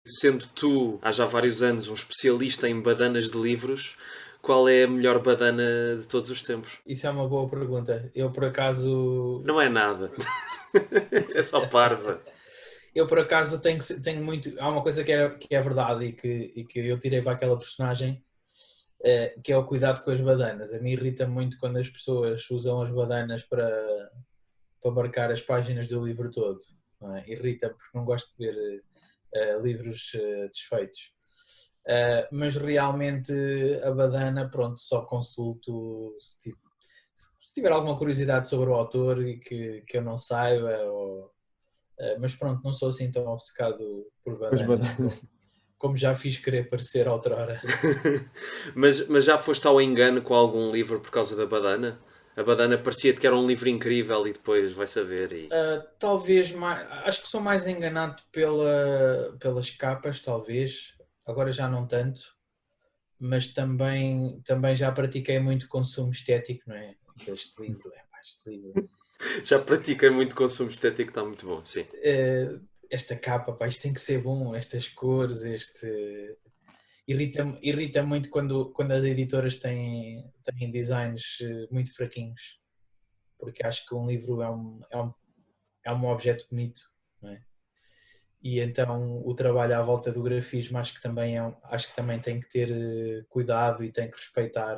sendo tu, há já vários anos, um especialista em badanas de livros, qual é a melhor badana de todos os tempos? Isso é uma boa pergunta. Eu, por acaso, Não é nada. É só parva. tenho muito. Há uma coisa que é verdade e que eu tirei para aquela personagem, que é o cuidado com as badanas. A mim irrita muito quando as pessoas usam as badanas para marcar as páginas do livro todo. Não é? Irrita porque não gosto de ver livros desfeitos. Mas realmente a badana, pronto, só consulto se tiver alguma curiosidade sobre o autor e que eu não saiba, mas pronto, não sou assim tão obcecado por As badanas bananas. como já fiz querer parecer outrora. Mas já foste ao engano com algum livro por causa da badana? A badana parecia-te que era um livro incrível e depois vai saber e... Talvez mais, acho que sou mais enganado pelas capas, talvez, agora já não tanto, mas também já pratiquei muito consumo estético, não é? Este livro, este livro. Já pratiquei muito consumo estético, está muito bom, sim. Esta capa, pá, isto tem que ser bom, estas cores, irrita muito quando as editoras têm designs muito fraquinhos, porque acho que um livro é um objeto bonito, não é? E então o trabalho à volta do grafismo acho que também tem que ter cuidado e tem que respeitar.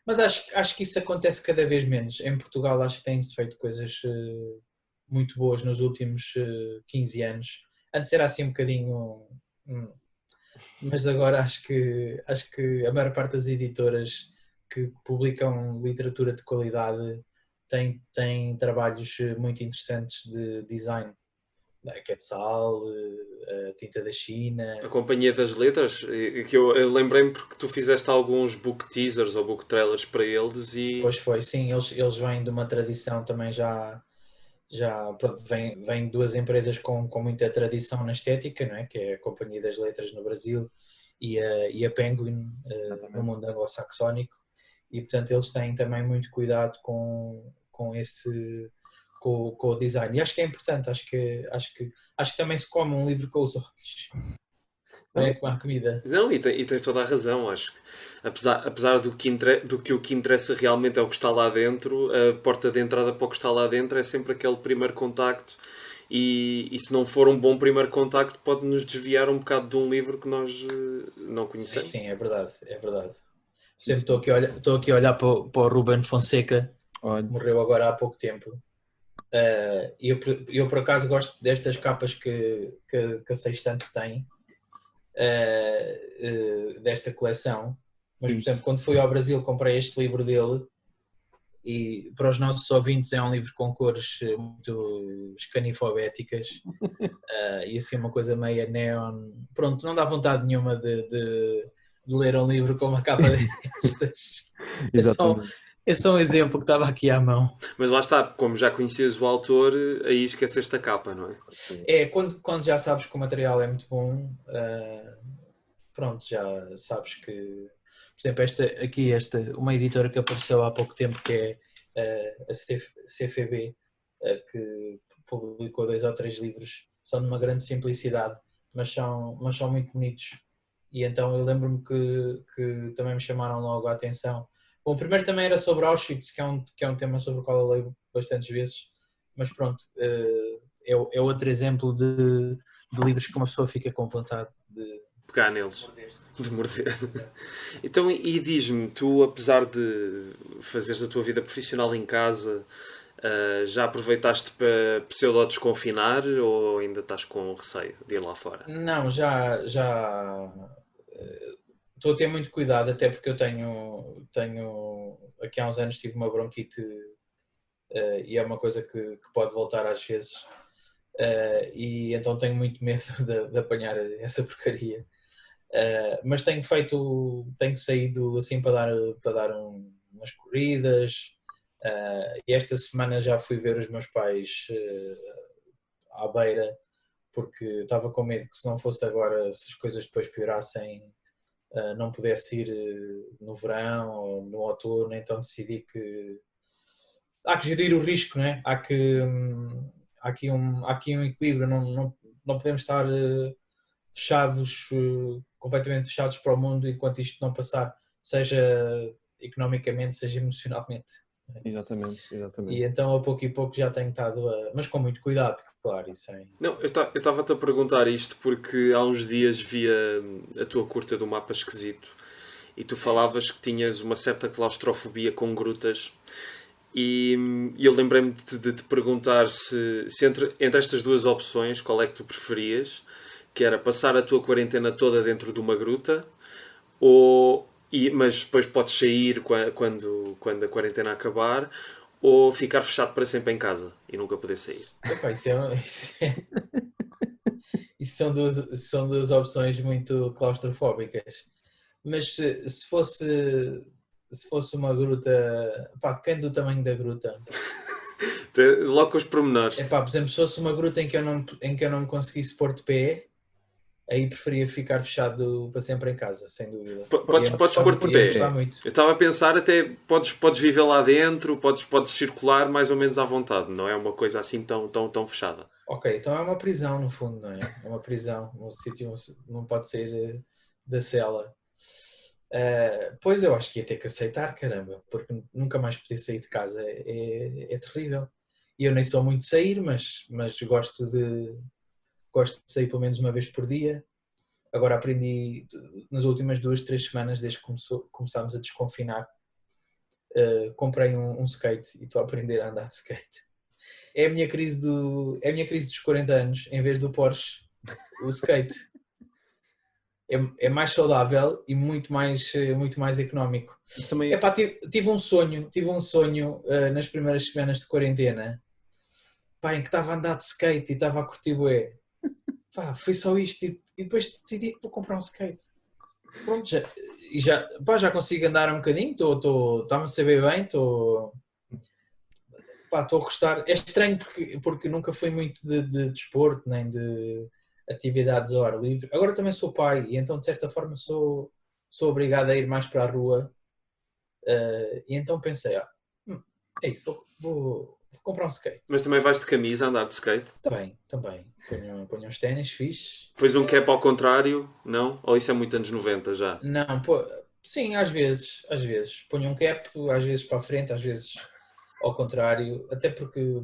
Mas acho que isso acontece cada vez menos. Em Portugal acho que têm-se feito coisas muito boas nos últimos 15 anos. Antes era assim um bocadinho. Mas agora acho que a maior parte das editoras que publicam literatura de qualidade têm trabalhos muito interessantes de design. A Quetzal, a Tinta da China. A Companhia das Letras, que eu lembrei-me porque tu fizeste alguns book teasers ou book trailers para eles e... Pois foi, sim, eles vêm de uma tradição também já pronto, vêm duas empresas com muita tradição na estética, não é? Que é a Companhia das Letras no Brasil e a Penguin no Exatamente. mundo anglo-saxónico, e portanto eles têm também muito cuidado com o design, e acho que é importante, acho que também se come um livro com os olhos, não é Não, como a comida. Não, e tens toda a razão, acho que apesar do que o que interessa realmente é o que está lá dentro, a porta de entrada para o que está lá dentro é sempre aquele primeiro contacto e se não for um bom primeiro contacto pode nos desviar um bocado de um livro que nós não Sim, conhecemos. sim, é verdade, é verdade. Por sim, exemplo, sim. estou aqui a olhar para o Ruben Fonseca, Olha, que morreu agora há pouco tempo. Eu por acaso gosto destas capas que a Sextante tem, desta coleção. Mas, por sim. exemplo, quando fui ao Brasil comprei este livro dele, e para os nossos ouvintes é um livro com cores muito escanifobéticas, e assim uma coisa meio neon. Pronto, não dá vontade nenhuma de ler um livro com uma capa destas. É só, Exatamente. é só um exemplo que estava aqui à mão. Mas lá está, como já conhecias o autor, aí esqueceste a capa, não é? Sim. Quando já sabes que o material é muito bom, pronto, já sabes que, por exemplo, uma editora que apareceu há pouco tempo, que é a CFB, que publicou 2 ou 3 livros, são de uma grande simplicidade, mas são muito bonitos. E então eu lembro-me que também me chamaram logo a atenção. Bom, o primeiro também era sobre Auschwitz, que é um tema sobre o qual eu leio bastantes vezes, mas pronto, é outro exemplo de livros que uma pessoa fica com vontade Pegar de neles, morder. de morder. Exato. Então, e diz-me, tu apesar de fazeres a tua vida profissional em casa, já aproveitaste para pseudo-desconfinar ou ainda estás com receio de ir lá fora? Não, já estou a ter muito cuidado, até porque eu aqui há uns anos tive uma bronquite, e é uma coisa que pode voltar às vezes, e então tenho muito medo de apanhar essa porcaria. Mas tenho saído assim para dar umas corridas, e esta semana já fui ver os meus pais à beira, porque estava com medo que se não fosse agora, se as coisas depois piorassem, não pudesse ir no verão ou no outono, então decidi que há que gerir o risco, não é? Há aqui um equilíbrio, não podemos estar fechados, completamente fechados para o mundo enquanto isto não passar, seja economicamente, seja emocionalmente. Exatamente, E exatamente. então a pouco e pouco já tenho estado mas com muito cuidado, claro, e sem... Não, eu estava-te a perguntar isto porque há uns dias via a tua curta do Mapa Esquisito e tu falavas que tinhas uma certa claustrofobia com grutas e eu lembrei-me de te perguntar se entre estas duas opções, qual é que tu preferias, que era passar a tua quarentena toda dentro de uma gruta, mas depois podes sair quando a quarentena acabar, ou ficar fechado para sempre em casa e nunca poder sair. Epá, isso são duas opções muito claustrofóbicas. Mas se fosse uma gruta, pá, depende do tamanho da gruta. Logo com os pormenores. Epá, por exemplo, se fosse uma gruta em que eu não me conseguisse pôr de pé, aí preferia ficar fechado para sempre em casa, sem dúvida. Podes pôr-te de Ia pé. gostar muito. Eu estava a pensar até podes viver lá dentro, podes circular mais ou menos à vontade, não é uma coisa assim tão fechada. Ok, então é uma prisão no fundo, não é? É uma prisão, um sítio não pode sair da cela. Pois eu acho que ia ter que aceitar, caramba, porque nunca mais poder sair de casa é terrível. E eu nem sou muito de sair, mas gosto de sair pelo menos uma vez por dia. Agora aprendi nas últimas 2, 3 semanas, desde que começámos a desconfinar, comprei um skate e estou a aprender a andar de skate. É a minha crise dos 40 anos, em vez do Porsche, o skate. É mais saudável e muito mais económico. Também... Epá, tive um sonho nas primeiras semanas de quarentena, pá, em que estava a andar de skate e estava a curtir bué. Pá, foi só isto e depois decidi que vou comprar um skate. Pronto, já consigo andar um bocadinho, está-me a saber bem, estou a gostar. É estranho porque nunca fui muito de desporto, nem de atividades ao ar livre. Agora também sou pai e então de certa forma sou obrigado a ir mais para a rua. E então pensei, é isso, vou comprar um skate. Mas também vais de camisa a andar de skate? Também. Ponho uns ténis fixe. Depois um cap ao contrário, não? Ou isso é muito anos 90 já? Não, sim, às vezes. Ponho um cap, às vezes para a frente, às vezes ao contrário, até porque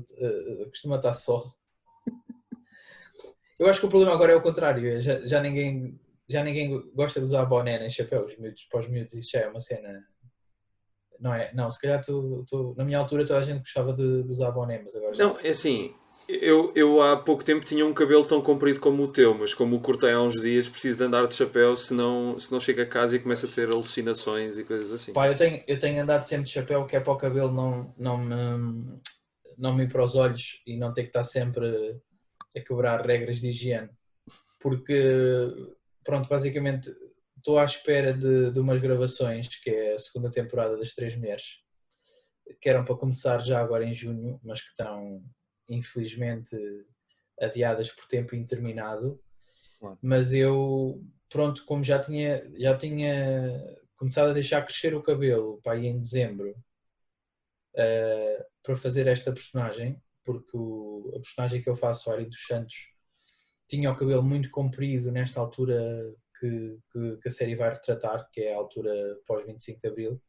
costuma estar sol. Eu acho que o problema agora é o contrário, já ninguém gosta de usar boné nem chapéu, para os miúdos isso já é uma cena, não é? Não, se calhar na minha altura toda a gente gostava de usar boné, mas agora já... Não, é assim, eu há pouco tempo tinha um cabelo tão comprido como o teu, mas como o cortei há uns dias, preciso de andar de chapéu, senão chego a casa e começo a ter alucinações e coisas assim. Pá, eu tenho andado sempre de chapéu, que é para o cabelo não me ir para os olhos e não ter que estar sempre a quebrar regras de higiene. Porque, pronto, basicamente estou à espera de umas gravações, que é a segunda temporada das Três Mulheres, que eram para começar já agora em junho, mas que estão, infelizmente, adiadas por tempo indeterminado. Claro. Mas eu, pronto, como já tinha começado a deixar crescer o cabelo, pá, aí em dezembro, para fazer esta personagem, porque a personagem que eu faço, o Ari dos Santos, tinha o cabelo muito comprido nesta altura que a série vai retratar, que é a altura pós 25 de Abril.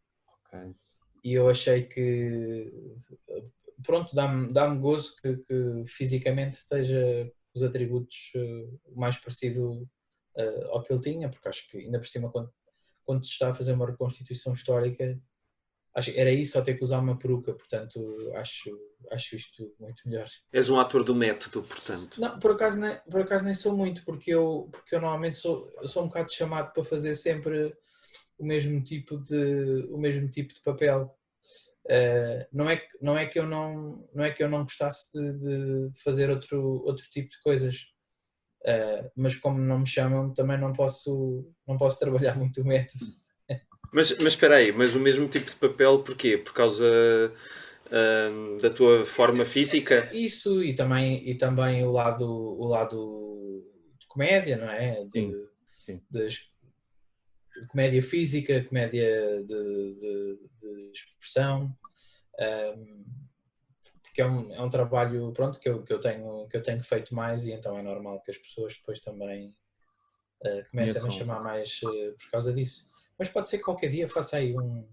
Okay. E eu achei que, pronto, dá-me gozo que fisicamente esteja os atributos mais parecido ao que ele tinha, porque acho que ainda por cima quando se está a fazer uma reconstituição histórica, acho que era isso, só ter que usar uma peruca, portanto acho isto muito melhor. És um ator do método, portanto. Não, por acaso nem sou muito, porque eu normalmente sou um bocado chamado para fazer sempre o mesmo tipo de papel. Não é que eu não gostasse de fazer outro tipo de coisas, mas como não me chamam também não posso trabalhar muito o método. Mas espera aí, mas o mesmo tipo de papel porquê? Por causa da tua forma física? Isso e também o lado de comédia, não é? Sim. De comédia física, comédia de expressão, porque é um trabalho, pronto, que eu tenho feito mais, e então é normal que as pessoas depois também Começa-me a Conheço. chamar mais por causa disso. Mas pode ser que qualquer dia faça aí uma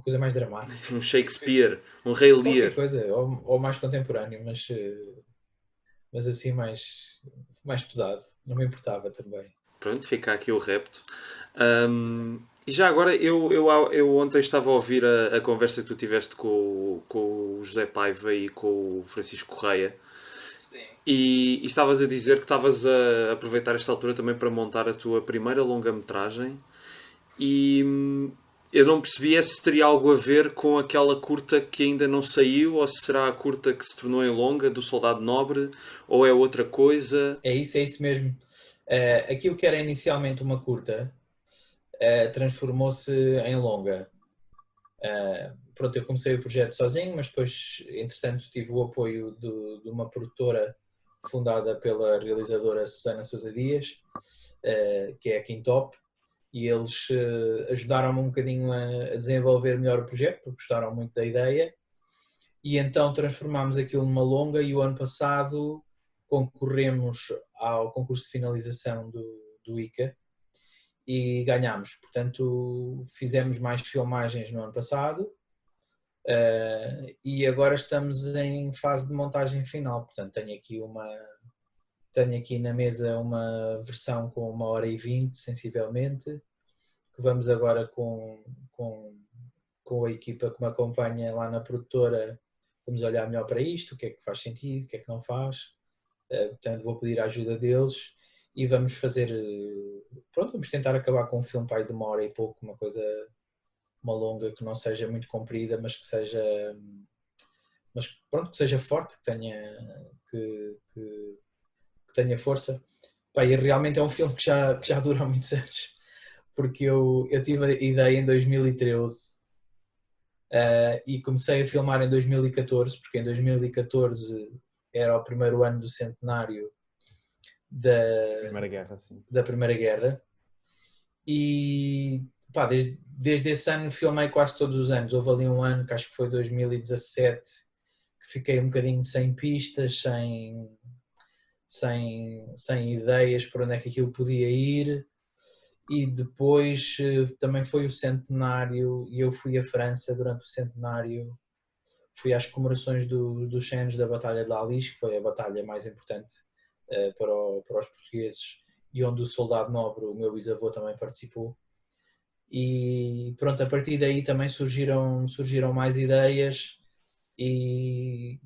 coisa mais dramática. Um Shakespeare, um Rei Qualquer Lear. coisa, ou mais contemporâneo, mas assim mais pesado. Não me importava também. Pronto, fica aqui o repto. E já agora, eu ontem estava a ouvir a conversa que tu tiveste com o José Paiva e com o Francisco Correia. Sim. E estavas a dizer que estavas a aproveitar esta altura também para montar a tua primeira longa-metragem. E eu não percebi se teria algo a ver com aquela curta que ainda não saiu, ou se será a curta que se tornou em longa, do Soldado Nobre, ou é outra coisa. É isso mesmo. Aquilo que era inicialmente uma curta transformou-se em longa. Pronto, eu comecei o projeto sozinho, mas depois, entretanto, tive o apoio de uma produtora fundada pela realizadora Susana Sousa Dias, que é a Quintop, e eles ajudaram-me um bocadinho a desenvolver melhor o projeto, porque gostaram muito da ideia, e então transformámos aquilo numa longa, e o ano passado concorremos ao concurso de finalização do ICA e ganhámos. Portanto, fizemos mais filmagens no ano passado e agora estamos em fase de montagem final. Portanto, tenho aqui na mesa uma versão com 1h20, sensivelmente, que vamos agora com a equipa que me acompanha lá na produtora, vamos olhar melhor para isto, o que é que faz sentido, o que é que não faz. Portanto, vou pedir a ajuda deles e vamos fazer, pronto, vamos tentar acabar com um filme pai de 1h e pouco, uma longa que não seja muito comprida, mas que seja, que seja forte, que tenha força. Pá, e realmente é um filme que já dura há muitos anos, porque eu tive a ideia em 2013 e comecei a filmar em 2014, porque em 2014 era o primeiro ano do centenário Primeira Guerra, sim. da Primeira Guerra, e pá, desde esse ano filmei quase todos os anos. Houve ali um ano, que acho que foi 2017, que fiquei um bocadinho sem pistas, sem ideias para onde é que aquilo podia ir, e depois também foi o centenário e eu fui à França durante o centenário, fui às comemorações dos 100 anos da Batalha de Alis, que foi a batalha mais importante para os portugueses e onde o Soldado Nobre, o meu bisavô, também participou. E pronto, a partir daí também surgiram mais ideias e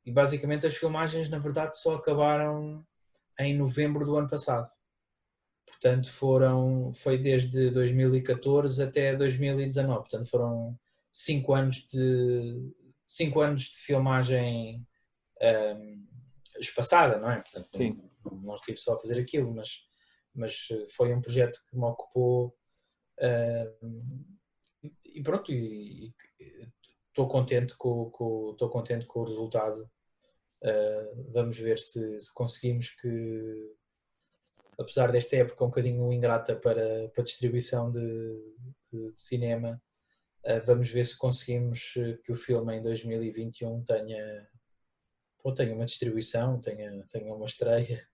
basicamente as filmagens na verdade só acabaram em novembro do ano passado. Portanto foi desde 2014 até 2019, portanto foram 5 anos de filmagem espaçada, não é? Portanto, Sim. não estive só a fazer aquilo, mas foi um projeto que me ocupou e pronto, estou contente com o resultado. Vamos ver se conseguimos, que apesar desta época um bocadinho ingrata para distribuição de cinema, vamos ver se conseguimos que o filme em 2021 tenha uma distribuição, tenha uma estreia.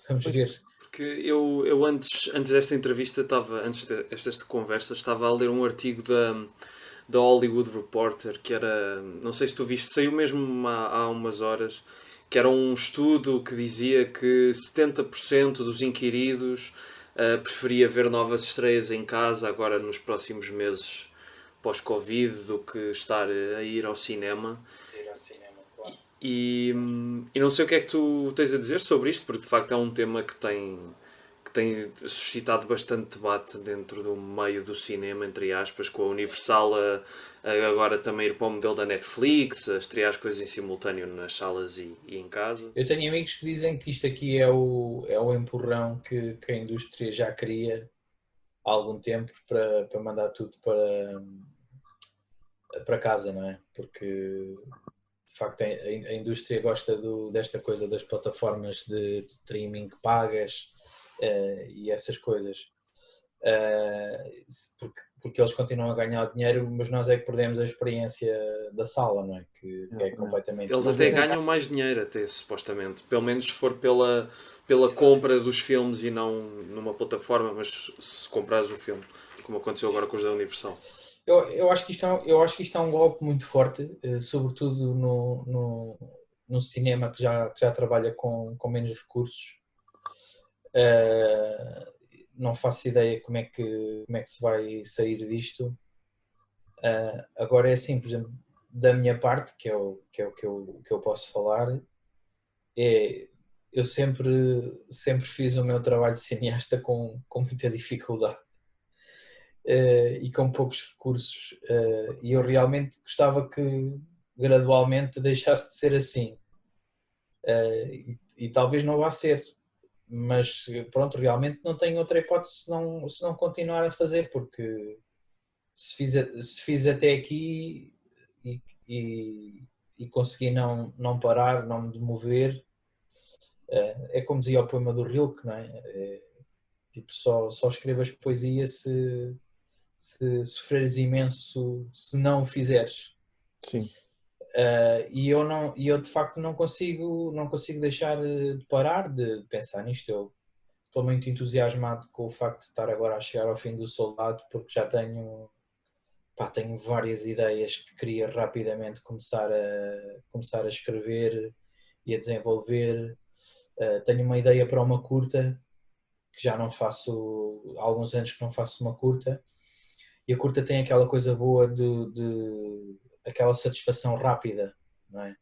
Vamos ver. Porque eu antes desta entrevista, antes desta conversa, estava a ler um artigo da Hollywood Reporter, que era, não sei se tu viste, saiu mesmo há umas horas, que era um estudo que dizia que 70% dos inquiridos preferia ver novas estreias em casa agora nos próximos meses pós-Covid do que estar a ir ao cinema. E não sei o que é que tu tens a dizer sobre isto, porque de facto é um tema que tem suscitado bastante debate dentro do meio do cinema, entre aspas, com a Universal agora também ir para o modelo da Netflix, a estrear as coisas em simultâneo nas salas e em casa. Eu tenho amigos que dizem que isto aqui é o empurrão que a indústria já queria há algum tempo para mandar tudo para casa, não é? Porque de facto a indústria gosta desta coisa das plataformas de streaming pagas e essas coisas, porque eles continuam a ganhar dinheiro, mas nós é que perdemos a experiência da sala, não é? Que é completamente eles diferente. até ganham mais dinheiro, até supostamente, pelo menos se for pela pela compra dos filmes e não numa plataforma, mas se comprares o filme, como aconteceu agora com os da Universal. Eu acho que isto é um golpe muito forte, sobretudo no cinema que já trabalha com menos recursos. Não faço ideia como é que se vai sair disto. Agora é assim, por exemplo, da minha parte, que é o que eu posso falar, eu sempre fiz o meu trabalho de cineasta com muita dificuldade. E com poucos recursos, e eu realmente gostava que gradualmente deixasse de ser assim, e talvez não vá ser, mas pronto, realmente não tenho outra hipótese se não continuar a fazer, porque se fiz até aqui e consegui não parar, não me demover, é como dizia o poema do Rilke, não é? Tipo, só escrevas poesia se sofreres imenso se não o fizeres. Sim. E eu de facto não consigo deixar de parar de pensar nisto. Eu estou muito entusiasmado com o facto de estar agora a chegar ao fim do soldado, porque já tenho várias ideias que queria rapidamente começar a escrever e a desenvolver. Tenho uma ideia para uma curta, que já não faço, há alguns anos que não faço uma curta, e a curta tem aquela coisa boa de aquela satisfação rápida, não é?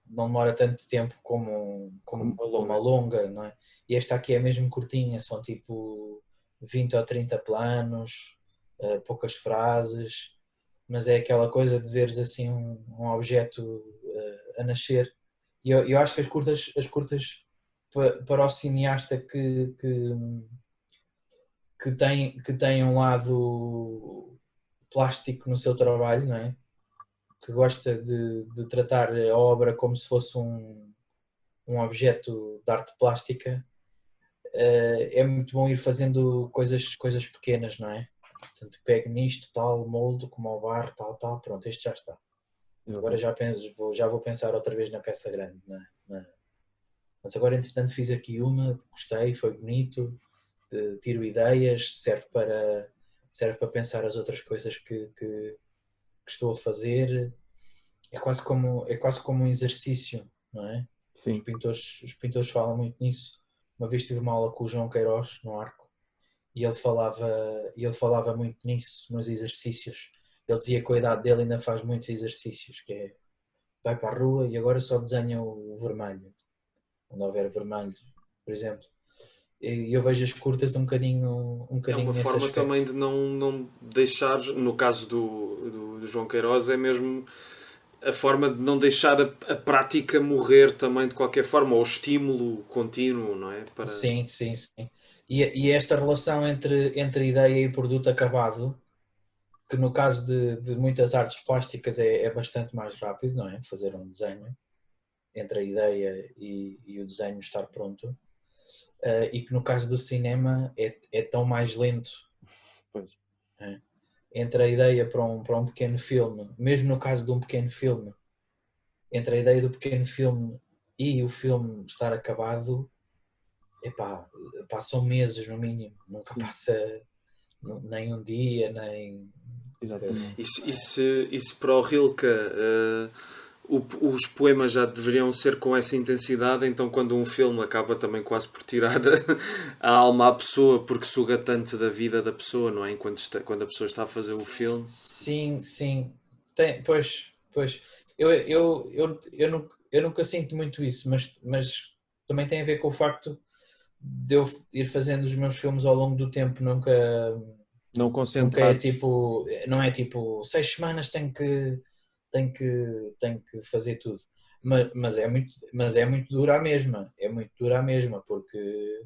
Não demora tanto tempo como uma longa, não é? E esta aqui é mesmo curtinha, são tipo 20 ou 30 planos, poucas frases, mas é aquela coisa de veres assim um objeto a nascer. E eu acho que as curtas para o cineasta que tem um lado plástico no seu trabalho, não é? Que gosta de tratar a obra como se fosse um objeto de arte plástica, é muito bom ir fazendo coisas pequenas, não é? Portanto, pego nisto, tal, moldo, como ao bar, tal, pronto, este já está. Agora já vou pensar outra vez na peça grande, não é? Mas agora, entretanto, fiz aqui uma, gostei, foi bonito, tiro ideias, serve para pensar as outras coisas que estou a fazer. É quase como um exercício, não é? Sim. Os pintores falam muito nisso. Uma vez tive uma aula com o João Queiroz, no Arco, e ele falava muito nisso, nos exercícios. Ele dizia que a idade dele ainda faz muitos exercícios, que é, vai para a rua e agora só desenha o vermelho, onde houver vermelho, por exemplo. E eu vejo as curtas um bocadinho É uma nesse forma aspecto. também de não deixar, no caso do João Queiroz, é mesmo a forma de não deixar a prática morrer também de qualquer forma, ou o estímulo contínuo, não é? Sim. E esta relação entre ideia e produto acabado, que no caso de muitas artes plásticas é bastante mais rápido, não é? Fazer um desenho entre a ideia e o desenho estar pronto, e que no caso do cinema é tão mais lento. Pois. É? Entre a ideia para um pequeno filme, mesmo no caso de um pequeno filme, entre a ideia do pequeno filme e o filme estar acabado, passam meses no mínimo, nunca passa nem um dia, nem... Exatamente. Isso para o Rilke, os poemas já deveriam ser com essa intensidade, então quando um filme acaba também quase por tirar a alma à pessoa, porque suga tanto da vida da pessoa, não é? Quando a pessoa está a fazer o filme. Sim. Pois. Eu nunca sinto muito isso, mas também tem a ver com o facto de eu ir fazendo os meus filmes ao longo do tempo, nunca é tipo, não é tipo 6 semanas tenho que fazer tudo, mas é muito dura a mesma, porque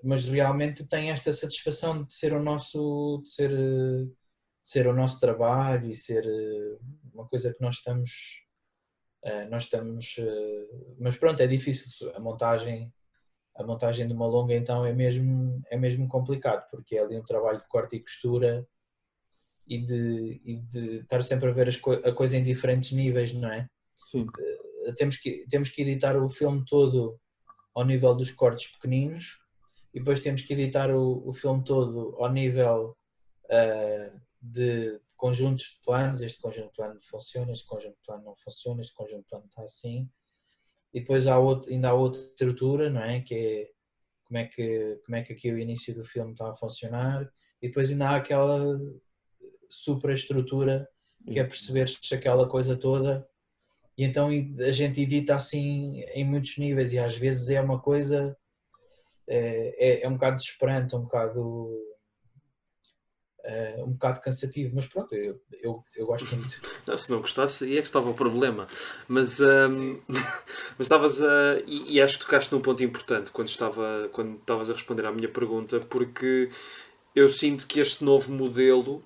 mas realmente tem esta satisfação de ser de ser o nosso trabalho e ser uma coisa que nós estamos, mas pronto, é difícil a montagem de uma longa, então é mesmo complicado, porque é ali um trabalho de corte e costura e de estar sempre a ver a coisa em diferentes níveis, não é? Sim. temos que editar o filme todo ao nível dos cortes pequeninos e depois temos que editar o filme todo ao nível de conjuntos de planos. Este conjunto de plano funciona, este conjunto de plano não funciona, este conjunto de plano está assim. E depois ainda há outra estrutura, não é? Que é como é que aqui o início do filme está a funcionar. E depois ainda há aquela superestrutura que é perceber se aquela coisa toda. E então a gente edita assim em muitos níveis e às vezes é uma coisa, é um bocado desesperante, um bocado cansativo, mas pronto, eu gosto muito. Não, se não gostasse, aí é que estava o problema. Mas, mas estavas a. E acho que tocaste num ponto importante quando estavas a responder à minha pergunta, porque eu sinto que este novo modelo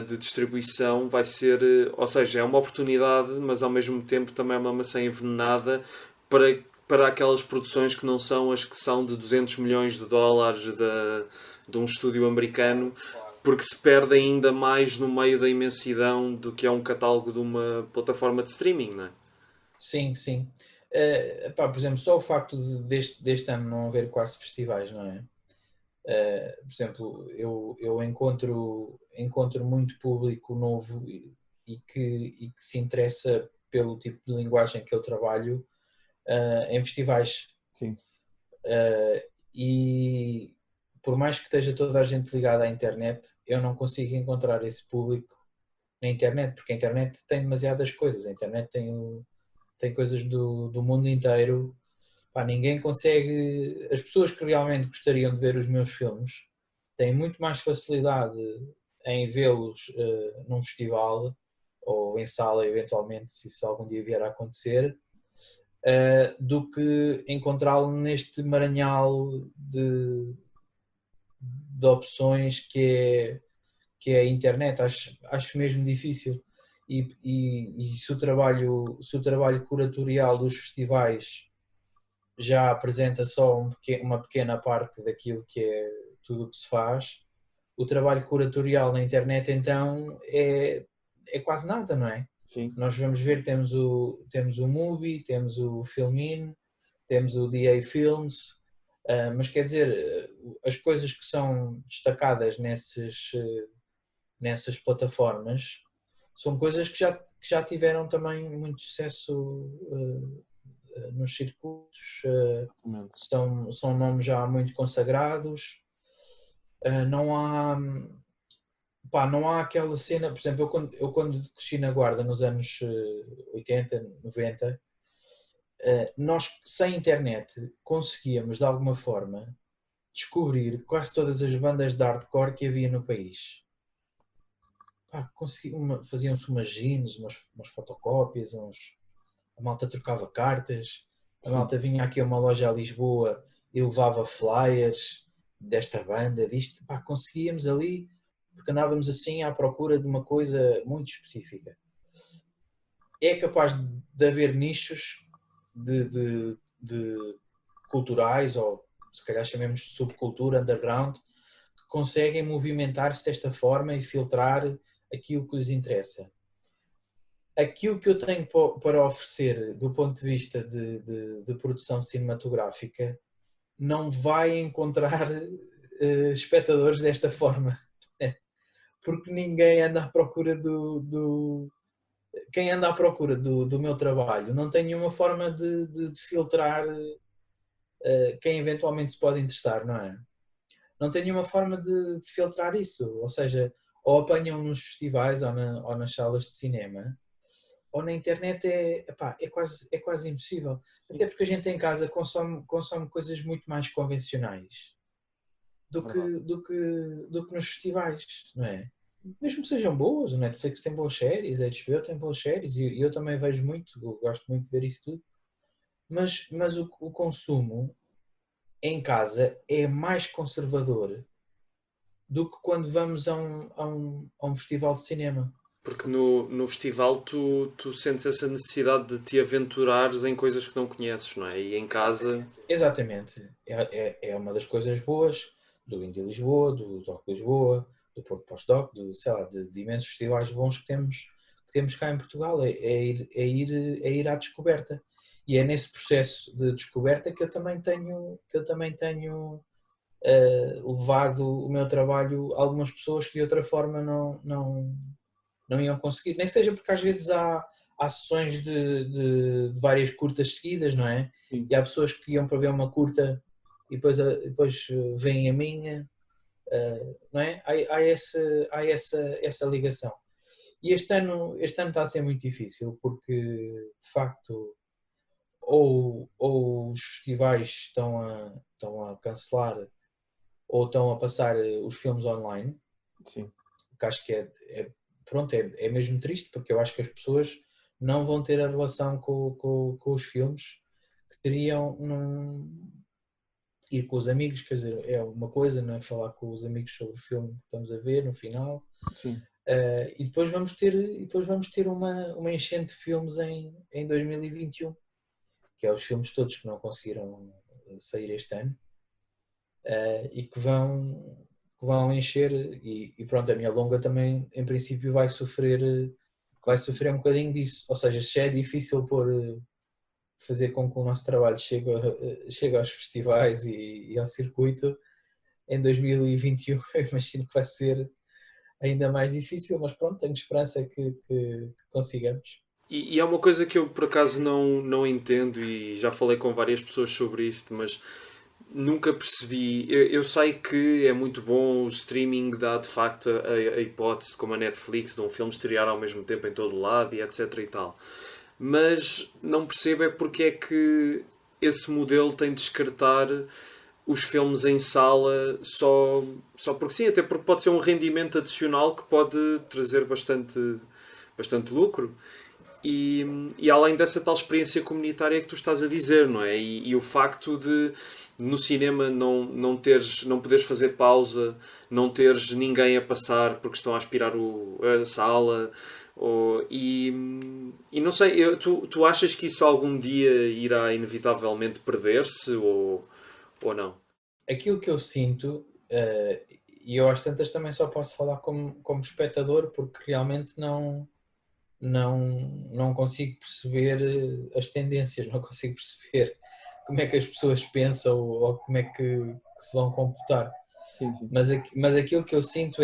de distribuição vai ser. Ou seja, é uma oportunidade, mas ao mesmo tempo também é uma maçã envenenada para aquelas produções que não são as que são de 200 milhões de dólares de um estúdio americano, porque se perde ainda mais no meio da imensidão do que é um catálogo de uma plataforma de streaming, não é? Sim, sim. Por exemplo, só o facto deste ano não haver quase festivais, não é? Por exemplo, eu encontro muito público novo e que se interessa pelo tipo de linguagem que eu trabalho em festivais. Sim. E por mais que esteja toda a gente ligada à internet, eu não consigo encontrar esse público na internet, porque a internet tem demasiadas coisas. A internet tem coisas do mundo inteiro. Ninguém consegue. As pessoas que realmente gostariam de ver os meus filmes têm muito mais facilidade em vê-los num festival ou em sala, eventualmente, se isso algum dia vier a acontecer, do que encontrá-lo neste maranhal de opções que é a internet. Acho mesmo difícil. E se o trabalho curatorial dos festivais já apresenta só uma pequena parte daquilo que é tudo o que se faz, o trabalho curatorial na internet então é quase nada, não é? Sim. Nós vamos ver, temos o Movie, temos o Filmin, temos o DA Films, mas quer dizer, as coisas que são destacadas nessas plataformas são coisas que já tiveram também muito sucesso nos circuitos, são nomes já muito consagrados, não há aquela cena. Por exemplo, eu quando cresci na Guarda nos anos 80, 90, nós sem internet conseguíamos de alguma forma descobrir quase todas as bandas de hardcore que havia no país. Faziam-se umas jeans, umas fotocópias, a malta trocava cartas, a malta vinha aqui a uma loja a Lisboa e levava flyers desta banda, disto. Conseguíamos ali, porque andávamos assim à procura de uma coisa muito específica. É capaz de haver nichos de culturais, ou se calhar chamemos de subcultura, underground, que conseguem movimentar-se desta forma e filtrar aquilo que lhes interessa. Aquilo que eu tenho para oferecer do ponto de vista de produção cinematográfica não vai encontrar espectadores desta forma, porque ninguém anda à procura quem anda à procura do meu trabalho não tem nenhuma forma de filtrar quem eventualmente se pode interessar, não é? Não tem nenhuma forma de filtrar isso, ou seja, ou apanham nos festivais ou nas salas de cinema, ou na internet é quase impossível. Até porque a gente em casa consome coisas muito mais convencionais do que nos festivais, não é? Mesmo que sejam boas, o Netflix tem boas séries, a HBO tem boas séries, e eu também vejo muito, eu gosto muito de ver isso tudo, mas o consumo em casa é mais conservador do que quando vamos a um festival de cinema. Porque no festival tu sentes essa necessidade de te aventurares em coisas que não conheces, não é? E em casa... Exatamente. É uma das coisas boas do Indie Lisboa, do Doc Lisboa, do Porto Pós-Doc, de imensos festivais bons que temos cá em Portugal, é ir à descoberta. E é nesse processo de descoberta que eu também tenho levado o meu trabalho a algumas pessoas que de outra forma não iam conseguir. Nem seja porque às vezes há sessões de várias curtas seguidas, não é? Sim. E há pessoas que iam para ver uma curta e depois veem a minha, não é? Há essa ligação. E este ano está a ser muito difícil porque, de facto, ou os festivais estão a cancelar ou estão a passar os filmes online, Sim. que acho que é mesmo triste, porque eu acho que as pessoas não vão ter a relação com os filmes que teriam ir com os amigos, quer dizer, é uma coisa, não é? Falar com os amigos sobre o filme que estamos a ver no final. Sim. E depois vamos ter uma enchente de filmes em 2021, que é os filmes todos que não conseguiram sair este ano, e que vão encher, e pronto, a minha longa também em princípio vai sofrer um bocadinho disso, ou seja, se é difícil fazer com que o nosso trabalho chegue aos festivais e ao circuito, em 2021 eu imagino que vai ser ainda mais difícil, mas pronto, tenho esperança que consigamos. E é uma coisa que eu por acaso não entendo, e já falei com várias pessoas sobre isto, mas nunca percebi. Eu sei que é muito bom, o streaming dá de facto a hipótese, como a Netflix, de um filme estrear ao mesmo tempo em todo o lado e etc e tal. Mas não percebo é porque é que esse modelo tem de descartar os filmes em sala só porque sim, até porque pode ser um rendimento adicional que pode trazer bastante lucro. E além dessa tal experiência comunitária que tu estás a dizer, não é? E o facto de no cinema não poderes fazer pausa, não teres ninguém a passar porque estão a aspirar a sala. E não sei, tu achas que isso algum dia irá inevitavelmente perder-se ou não? Aquilo que eu sinto, e eu às tantas também só posso falar como espectador, porque realmente não consigo perceber as tendências, não consigo perceber como é que as pessoas pensam ou como é que se vão comportar. Sim, sim. Mas aquilo que eu sinto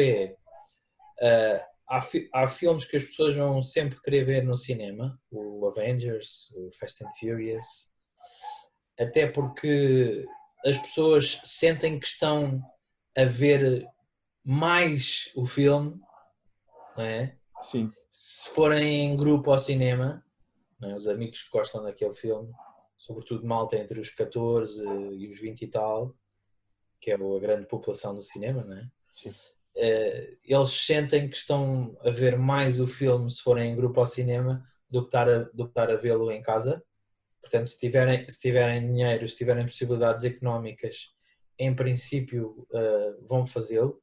há filmes que as pessoas vão sempre querer ver no cinema, o Avengers, o Fast and Furious, até porque as pessoas sentem que estão a ver mais o filme, não é? Sim. Se forem em grupo ao cinema, não é? Os amigos que gostam daquele filme, sobretudo malta entre os 14 e os 20 e tal, que é a grande população do cinema, não é? Sim. Eles sentem que estão a ver mais o filme se forem em grupo ao cinema do que estar a vê-lo em casa. Portanto, se tiverem dinheiro, se tiverem possibilidades económicas, em princípio vão fazê-lo.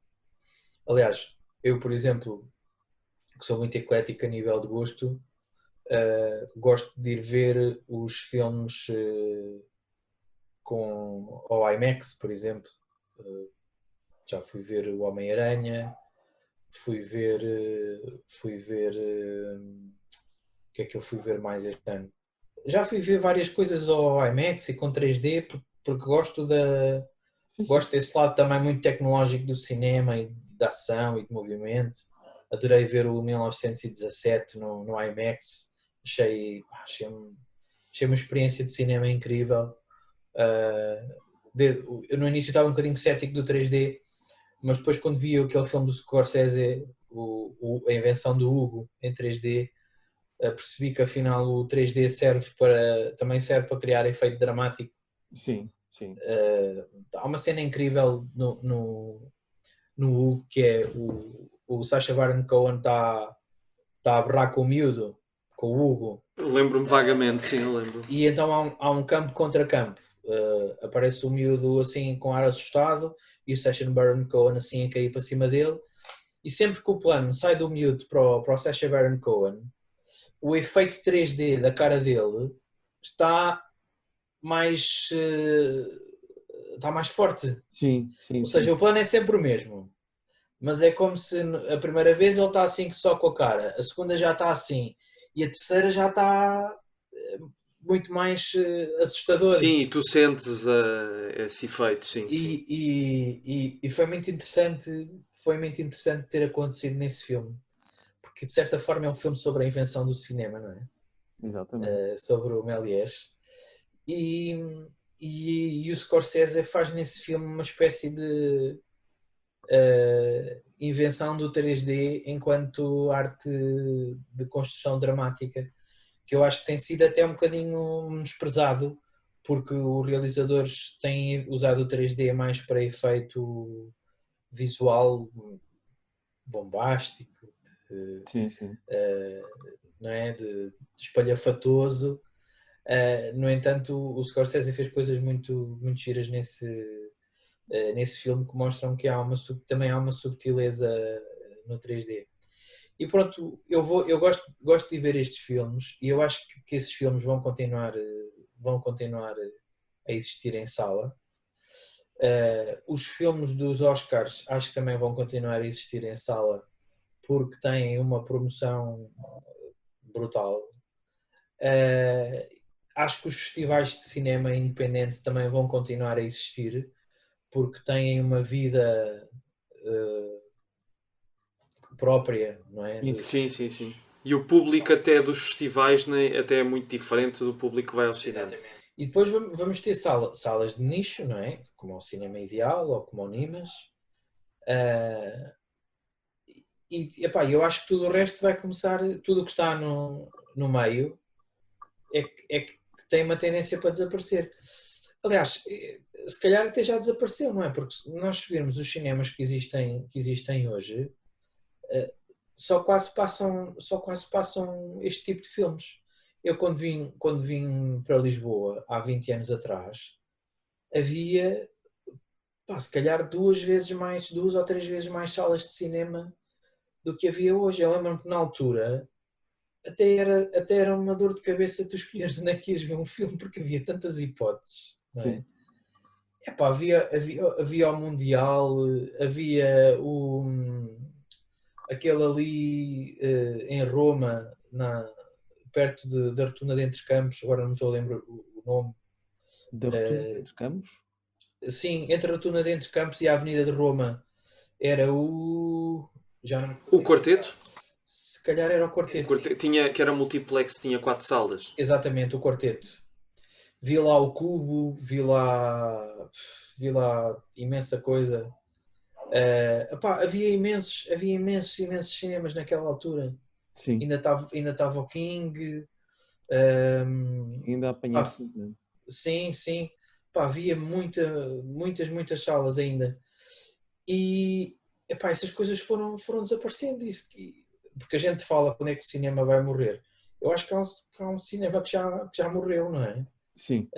Aliás, eu, por exemplo, que sou muito eclético a nível de gosto, gosto de ir ver os filmes com o IMAX, por exemplo. Já fui ver o Homem-Aranha, fui ver o que é que eu fui ver mais este ano? Já fui ver várias coisas ao IMAX e com 3D porque gosto desse lado também muito tecnológico do cinema e da ação e de movimento. Adorei ver o 1917 no IMAX, achei uma experiência de cinema incrível. Eu no início estava um bocadinho cético do 3D, mas depois quando vi aquele filme do Scorsese, a invenção do Hugo em 3D, percebi que afinal o 3D também serve para criar efeito dramático. Sim, sim. Há uma cena incrível no Hugo, que é o Sacha Baron Cohen está a berrar com o miúdo, com o Hugo. Lembro-me vagamente, sim, eu lembro. E então há um campo contra campo. Aparece o miúdo assim com ar assustado e o Sacha Baron Cohen assim a cair para cima dele. E sempre que o plano sai do miúdo para o Sacha Baron Cohen, o efeito 3D da cara dele está mais forte. Sim, sim. Ou seja, o plano é sempre o mesmo, mas é como se a primeira vez ele está assim só com a cara, a segunda já está assim e a terceira já está muito mais assustador. Sim, e tu sentes esse efeito, sim, sim. E foi muito interessante ter acontecido nesse filme, porque de certa forma é um filme sobre a invenção do cinema, não é? Exatamente. Sobre o Méliès. E, e o Scorsese faz nesse filme uma espécie de invenção do 3D enquanto arte de construção dramática, que eu acho que tem sido até um bocadinho menosprezado, porque os realizadores têm usado o 3D mais para efeito visual bombástico, Sim, sim. não é? De espalhafatoso. No entanto, o Scorsese fez coisas muito giras nesse filme que mostram que também há uma subtileza no 3D. E pronto, eu gosto de ver estes filmes e eu acho que esses filmes vão continuar a existir em sala. Os filmes dos Oscars acho que também vão continuar a existir em sala porque têm uma promoção brutal. Acho que os festivais de cinema independente também vão continuar a existir porque têm uma vida própria, não é? Sim, Sim, sim, sim. E o público até dos festivais, né, até é muito diferente do público que vai ao cinema. Exatamente. E depois vamos ter salas de nicho, não é? Como o Cinema Ideal ou como o Nimas. Epá, eu acho que tudo o resto vai começar, tudo o que está no meio é que tem uma tendência para desaparecer. Aliás, se calhar até já desapareceu, não é? Porque se nós virmos os cinemas que existem hoje, só quase passam este tipo de filmes. Eu quando vim para Lisboa há 20 anos atrás, havia se calhar duas ou três vezes mais salas de cinema do que havia hoje. Eu lembro-me que na altura até era uma dor de cabeça tu escolheres onde é que ias ver um filme porque havia tantas hipóteses, não é? sim. Epá, havia o Mundial, havia aquele ali em Roma, perto da Rotunda de Entre Campos, agora não estou a lembrar o nome. Da Rotunda entre Campos? Sim, entre a Rotunda de Entre Campos e a Avenida de Roma. Era já não me O consigo lembrar. quarteto? Se calhar era o Quarteto. Tinha, que era multiplex, tinha 4 salas. Exatamente, o Quarteto. Vi lá o Cubo, vi lá imensa coisa. Epá, havia imensos cinemas naquela altura. Sim. Ainda estava o King. Ainda Pá, apanhaste. Né? sim, sim. Pá, havia muitas salas ainda. E epá, essas coisas foram desaparecendo. Porque a gente fala quando é que o cinema vai morrer. Eu acho que há um cinema que já morreu, não é? Sim,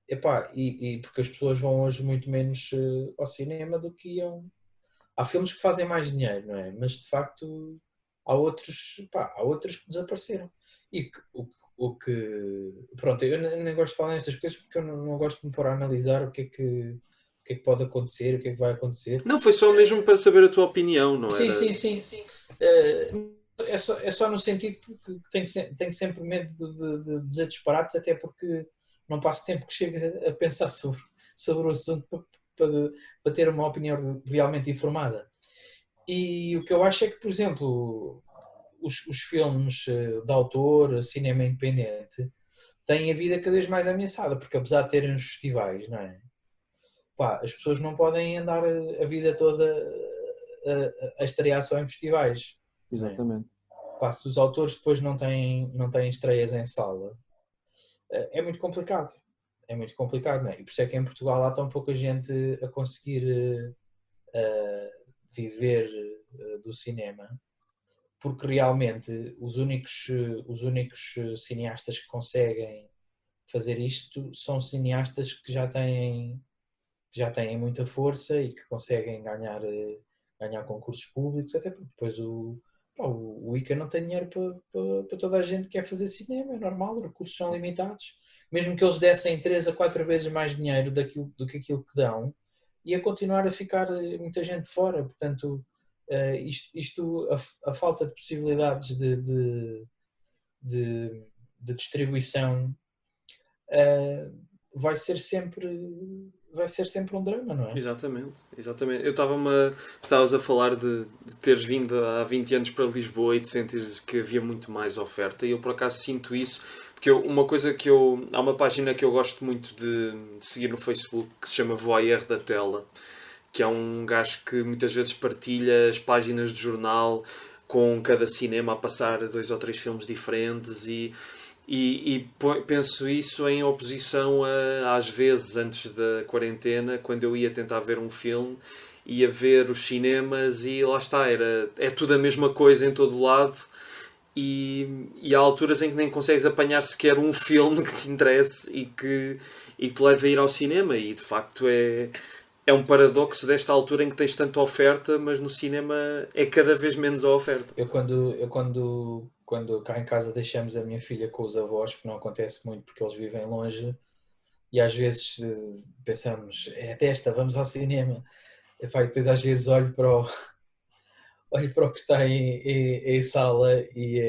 Epá, e porque as pessoas vão hoje muito menos ao cinema do que iam. Há filmes que fazem mais dinheiro, não é? Mas de facto há outros que desapareceram. Pronto, eu nem gosto de falar nestas coisas porque eu não gosto de me pôr a analisar o que é que pode acontecer, o que é que vai acontecer. Não, foi só mesmo para saber a tua opinião, não Sim, era? sim, sim, sim. É só no sentido que tenho sempre medo de dizer disparates, até porque não passo tempo que chega a pensar sobre o assunto para ter uma opinião realmente informada. E o que eu acho é que, por exemplo, os filmes de autor, cinema independente, têm a vida cada vez mais ameaçada, porque apesar de terem os festivais, não é? Pá, as pessoas não podem andar a vida toda a estrear só em festivais, não é? exatamente. Pá, se os autores depois não têm estreias em sala, é muito complicado. É muito complicado, não é? E por isso é que em Portugal há tão pouca gente a conseguir viver do cinema, porque realmente os únicos cineastas que conseguem fazer isto são cineastas que já têm muita força e que conseguem ganhar concursos públicos, até porque depois o ICA não tem dinheiro para toda a gente que quer fazer cinema, é normal, os recursos são limitados. Mesmo que eles dessem 3 a 4 vezes mais dinheiro do que aquilo que dão, ia continuar a ficar muita gente fora. Portanto, a falta de possibilidades de distribuição vai ser sempre um drama, não é? Exatamente. Eu estavas a falar de teres vindo há 20 anos para Lisboa e de sentires que havia muito mais oferta, e eu por acaso sinto isso, porque há uma página que eu gosto muito de seguir no Facebook que se chama Voyeur da Tela, que é um gajo que muitas vezes partilha as páginas de jornal com cada cinema a passar 2 ou 3 filmes diferentes, penso isso em oposição às vezes antes da quarentena, quando eu ia tentar ver um filme, ia ver os cinemas e lá está, é tudo a mesma coisa em todo o lado, e há alturas em que nem consegues apanhar sequer um filme que te interesse e que te leve a ir ao cinema, e de facto é um paradoxo desta altura em que tens tanta oferta, mas no cinema é cada vez menos a oferta. Eu quando cá em casa deixamos a minha filha com os avós, que não acontece muito porque eles vivem longe, e às vezes pensamos, é desta, vamos ao cinema. E depois às vezes olho para o que está em sala e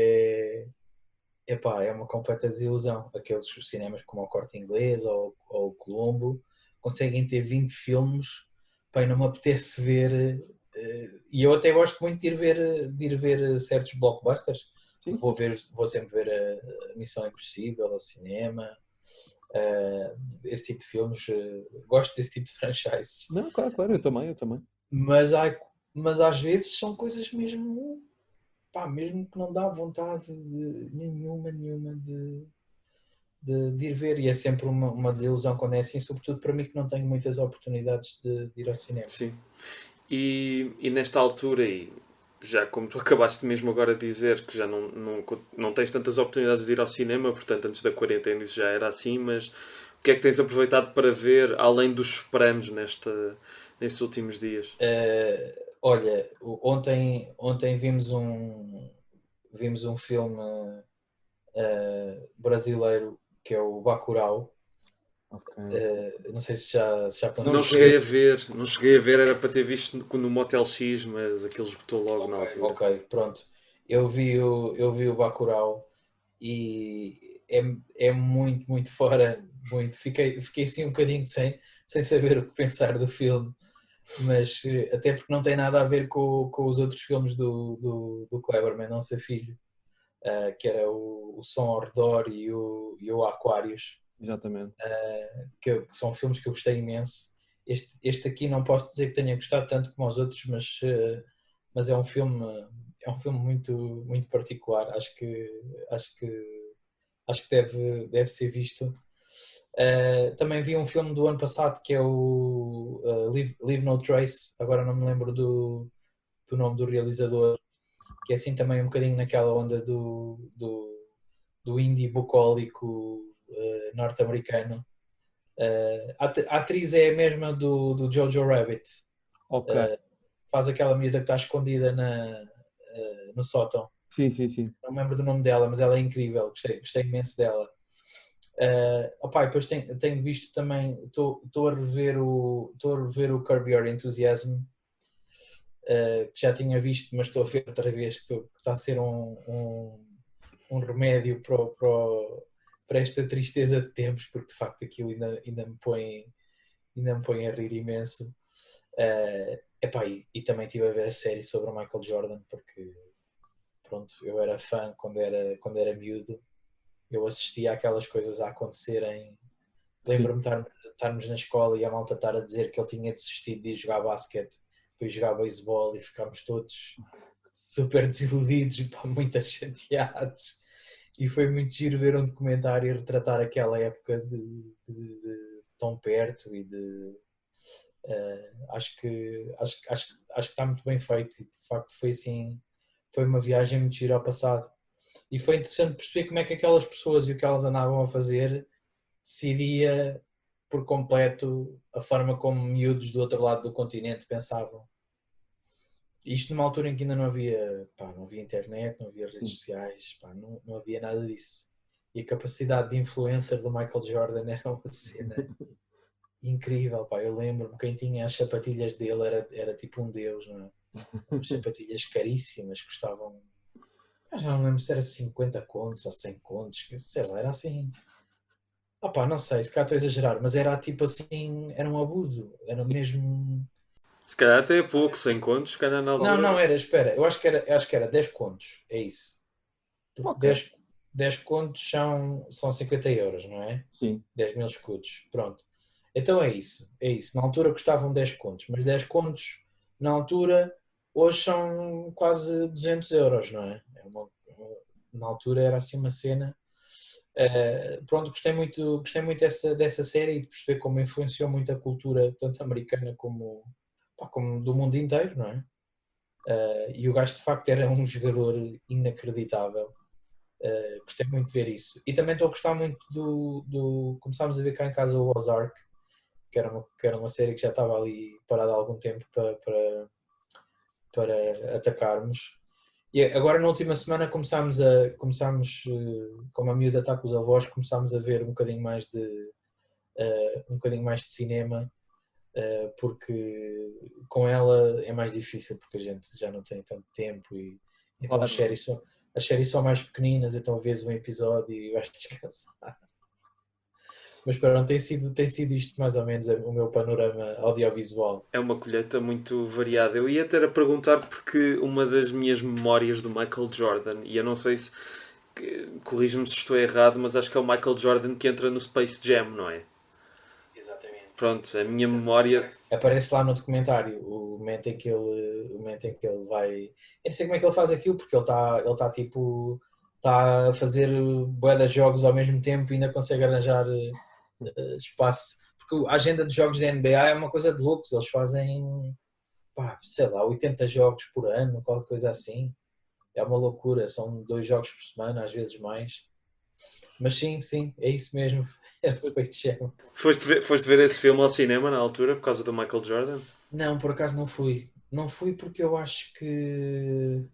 é uma completa desilusão. Aqueles cinemas como o Corte Inglês ou o Colombo conseguem ter 20 filmes, e não me apetece ver. E eu até gosto muito de ir ver certos blockbusters. Sim. Vou sempre ver a Missão Impossível ao cinema, esse tipo de filmes. Gosto desse tipo de franchises. Não, claro, eu também. Mas às vezes são coisas mesmo que não dá vontade nenhuma de ir ver, e é sempre uma desilusão quando é assim, sobretudo para mim que não tenho muitas oportunidades de ir ao cinema. Sim. E nesta altura, e já como tu acabaste mesmo agora de dizer que já não tens tantas oportunidades de ir ao cinema, portanto antes da quarentena isso já era assim, mas o que é que tens aproveitado para ver além dos Sopranos nestes últimos dias? Olha, ontem vimos um filme brasileiro que é o Bacurau. Okay. Não sei se já não cheguei a ver, era para ter visto no Motel X, mas aquilo esgotou logo na altura. Ok, pronto. Eu vi o Bacurau e é muito, muito fora. Fiquei assim um bocadinho sem saber o que pensar do filme, mas até porque não tem nada a ver com os outros filmes do Kleber Mendonça Filho, que era o Som ao Redor e o Aquários. Exatamente. Que são filmes que eu gostei imenso. Este aqui não posso dizer que tenha gostado tanto como os outros, mas é um filme muito, muito particular. Acho que deve ser visto. Também vi um filme do ano passado que é o Leave No Trace, agora não me lembro do nome do realizador, que é assim também um bocadinho naquela onda do indie bucólico norte-americano. A atriz é a mesma do Jojo Rabbit. Ok. Faz aquela miúda que está escondida no sótão. Sim. Não me lembro do nome dela, mas ela é incrível. Gostei imenso dela. Depois tenho visto também, estou a rever o Curb Your Enthusiasm, que já tinha visto, mas estou a ver outra vez, que está a ser um remédio para esta tristeza de tempos, porque de facto aquilo ainda me põe a rir imenso. E também estive a ver a série sobre o Michael Jordan, porque pronto, eu era fã quando era miúdo. Eu assistia àquelas coisas a acontecerem. Lembro-me de estarmos na escola e a malta estar a dizer que ele tinha desistido de ir jogar basquete, depois jogar beisebol, e ficámos todos super desiludidos e muito chateados. E foi muito giro ver um documentário e retratar aquela época de tão perto, e acho que está muito bem feito, e de facto foi uma viagem muito gira ao passado. E foi interessante perceber como é que aquelas pessoas e o que elas andavam a fazer decidia por completo a forma como miúdos do outro lado do continente pensavam. Isto numa altura em que ainda não havia internet, não havia redes sociais, não havia nada disso. E a capacidade de influencer do Michael Jordan era uma cena incrível, pá, eu lembro-me, quem tinha as sapatilhas dele era tipo um deus, não é? As sapatilhas caríssimas, custavam, já não lembro se era 50 contos ou 100 contos, sei lá, era assim, opá, não sei, se cá estou a exagerar, mas era tipo assim, era um abuso, era mesmo... Se calhar até é pouco, 100 contos, se calhar na Não, não altura. era, espera, eu acho que era 10 contos, é isso. Porque Ok. 10 contos são 50 euros, não é? Sim. 10 mil escudos, pronto. Então é isso, é isso. Na altura custavam 10 contos, mas 10 contos na altura hoje são quase 200 euros, não é? Na altura era assim uma cena. Pronto, gostei muito dessa série e de perceber como influenciou muito a cultura, tanto americana como do mundo inteiro, não é? E o gajo de facto era um jogador inacreditável. Gostei muito de ver isso. E também estou a gostar muito começámos a ver cá em casa o Ozark, que era uma série que já estava ali parada há algum tempo para atacarmos. E agora na última semana como a miúda está com os avós, começámos a ver um bocadinho mais de cinema, porque com ela é mais difícil, porque a gente já não tem tanto tempo e então as Claro. séries são mais pequeninas, então vês um episódio e vais descansar. Mas pronto, tem sido isto mais ou menos o meu panorama audiovisual. É uma colheita muito variada. Eu ia ter a perguntar porque uma das minhas memórias do Michael Jordan, e eu não sei se corrijo-me se estou errado, mas acho que é o Michael Jordan que entra no Space Jam, não é? Exatamente. Pronto, a minha memória. Aparece lá no documentário o momento em que ele vai. Eu não sei como é que ele faz aquilo, porque ele está tipo. Está a fazer bué de jogos ao mesmo tempo e ainda consegue arranjar espaço. Porque a agenda de jogos da NBA é uma coisa de loucos. Eles fazem, pá, sei lá, 80 jogos por ano, qualquer coisa assim. É uma loucura. São 2 jogos por semana, às vezes mais. Mas sim, sim, é isso mesmo. É o Space Jam. Foste ver esse filme ao cinema na altura por causa do Michael Jordan? Não, por acaso não fui. Não fui porque eu acho que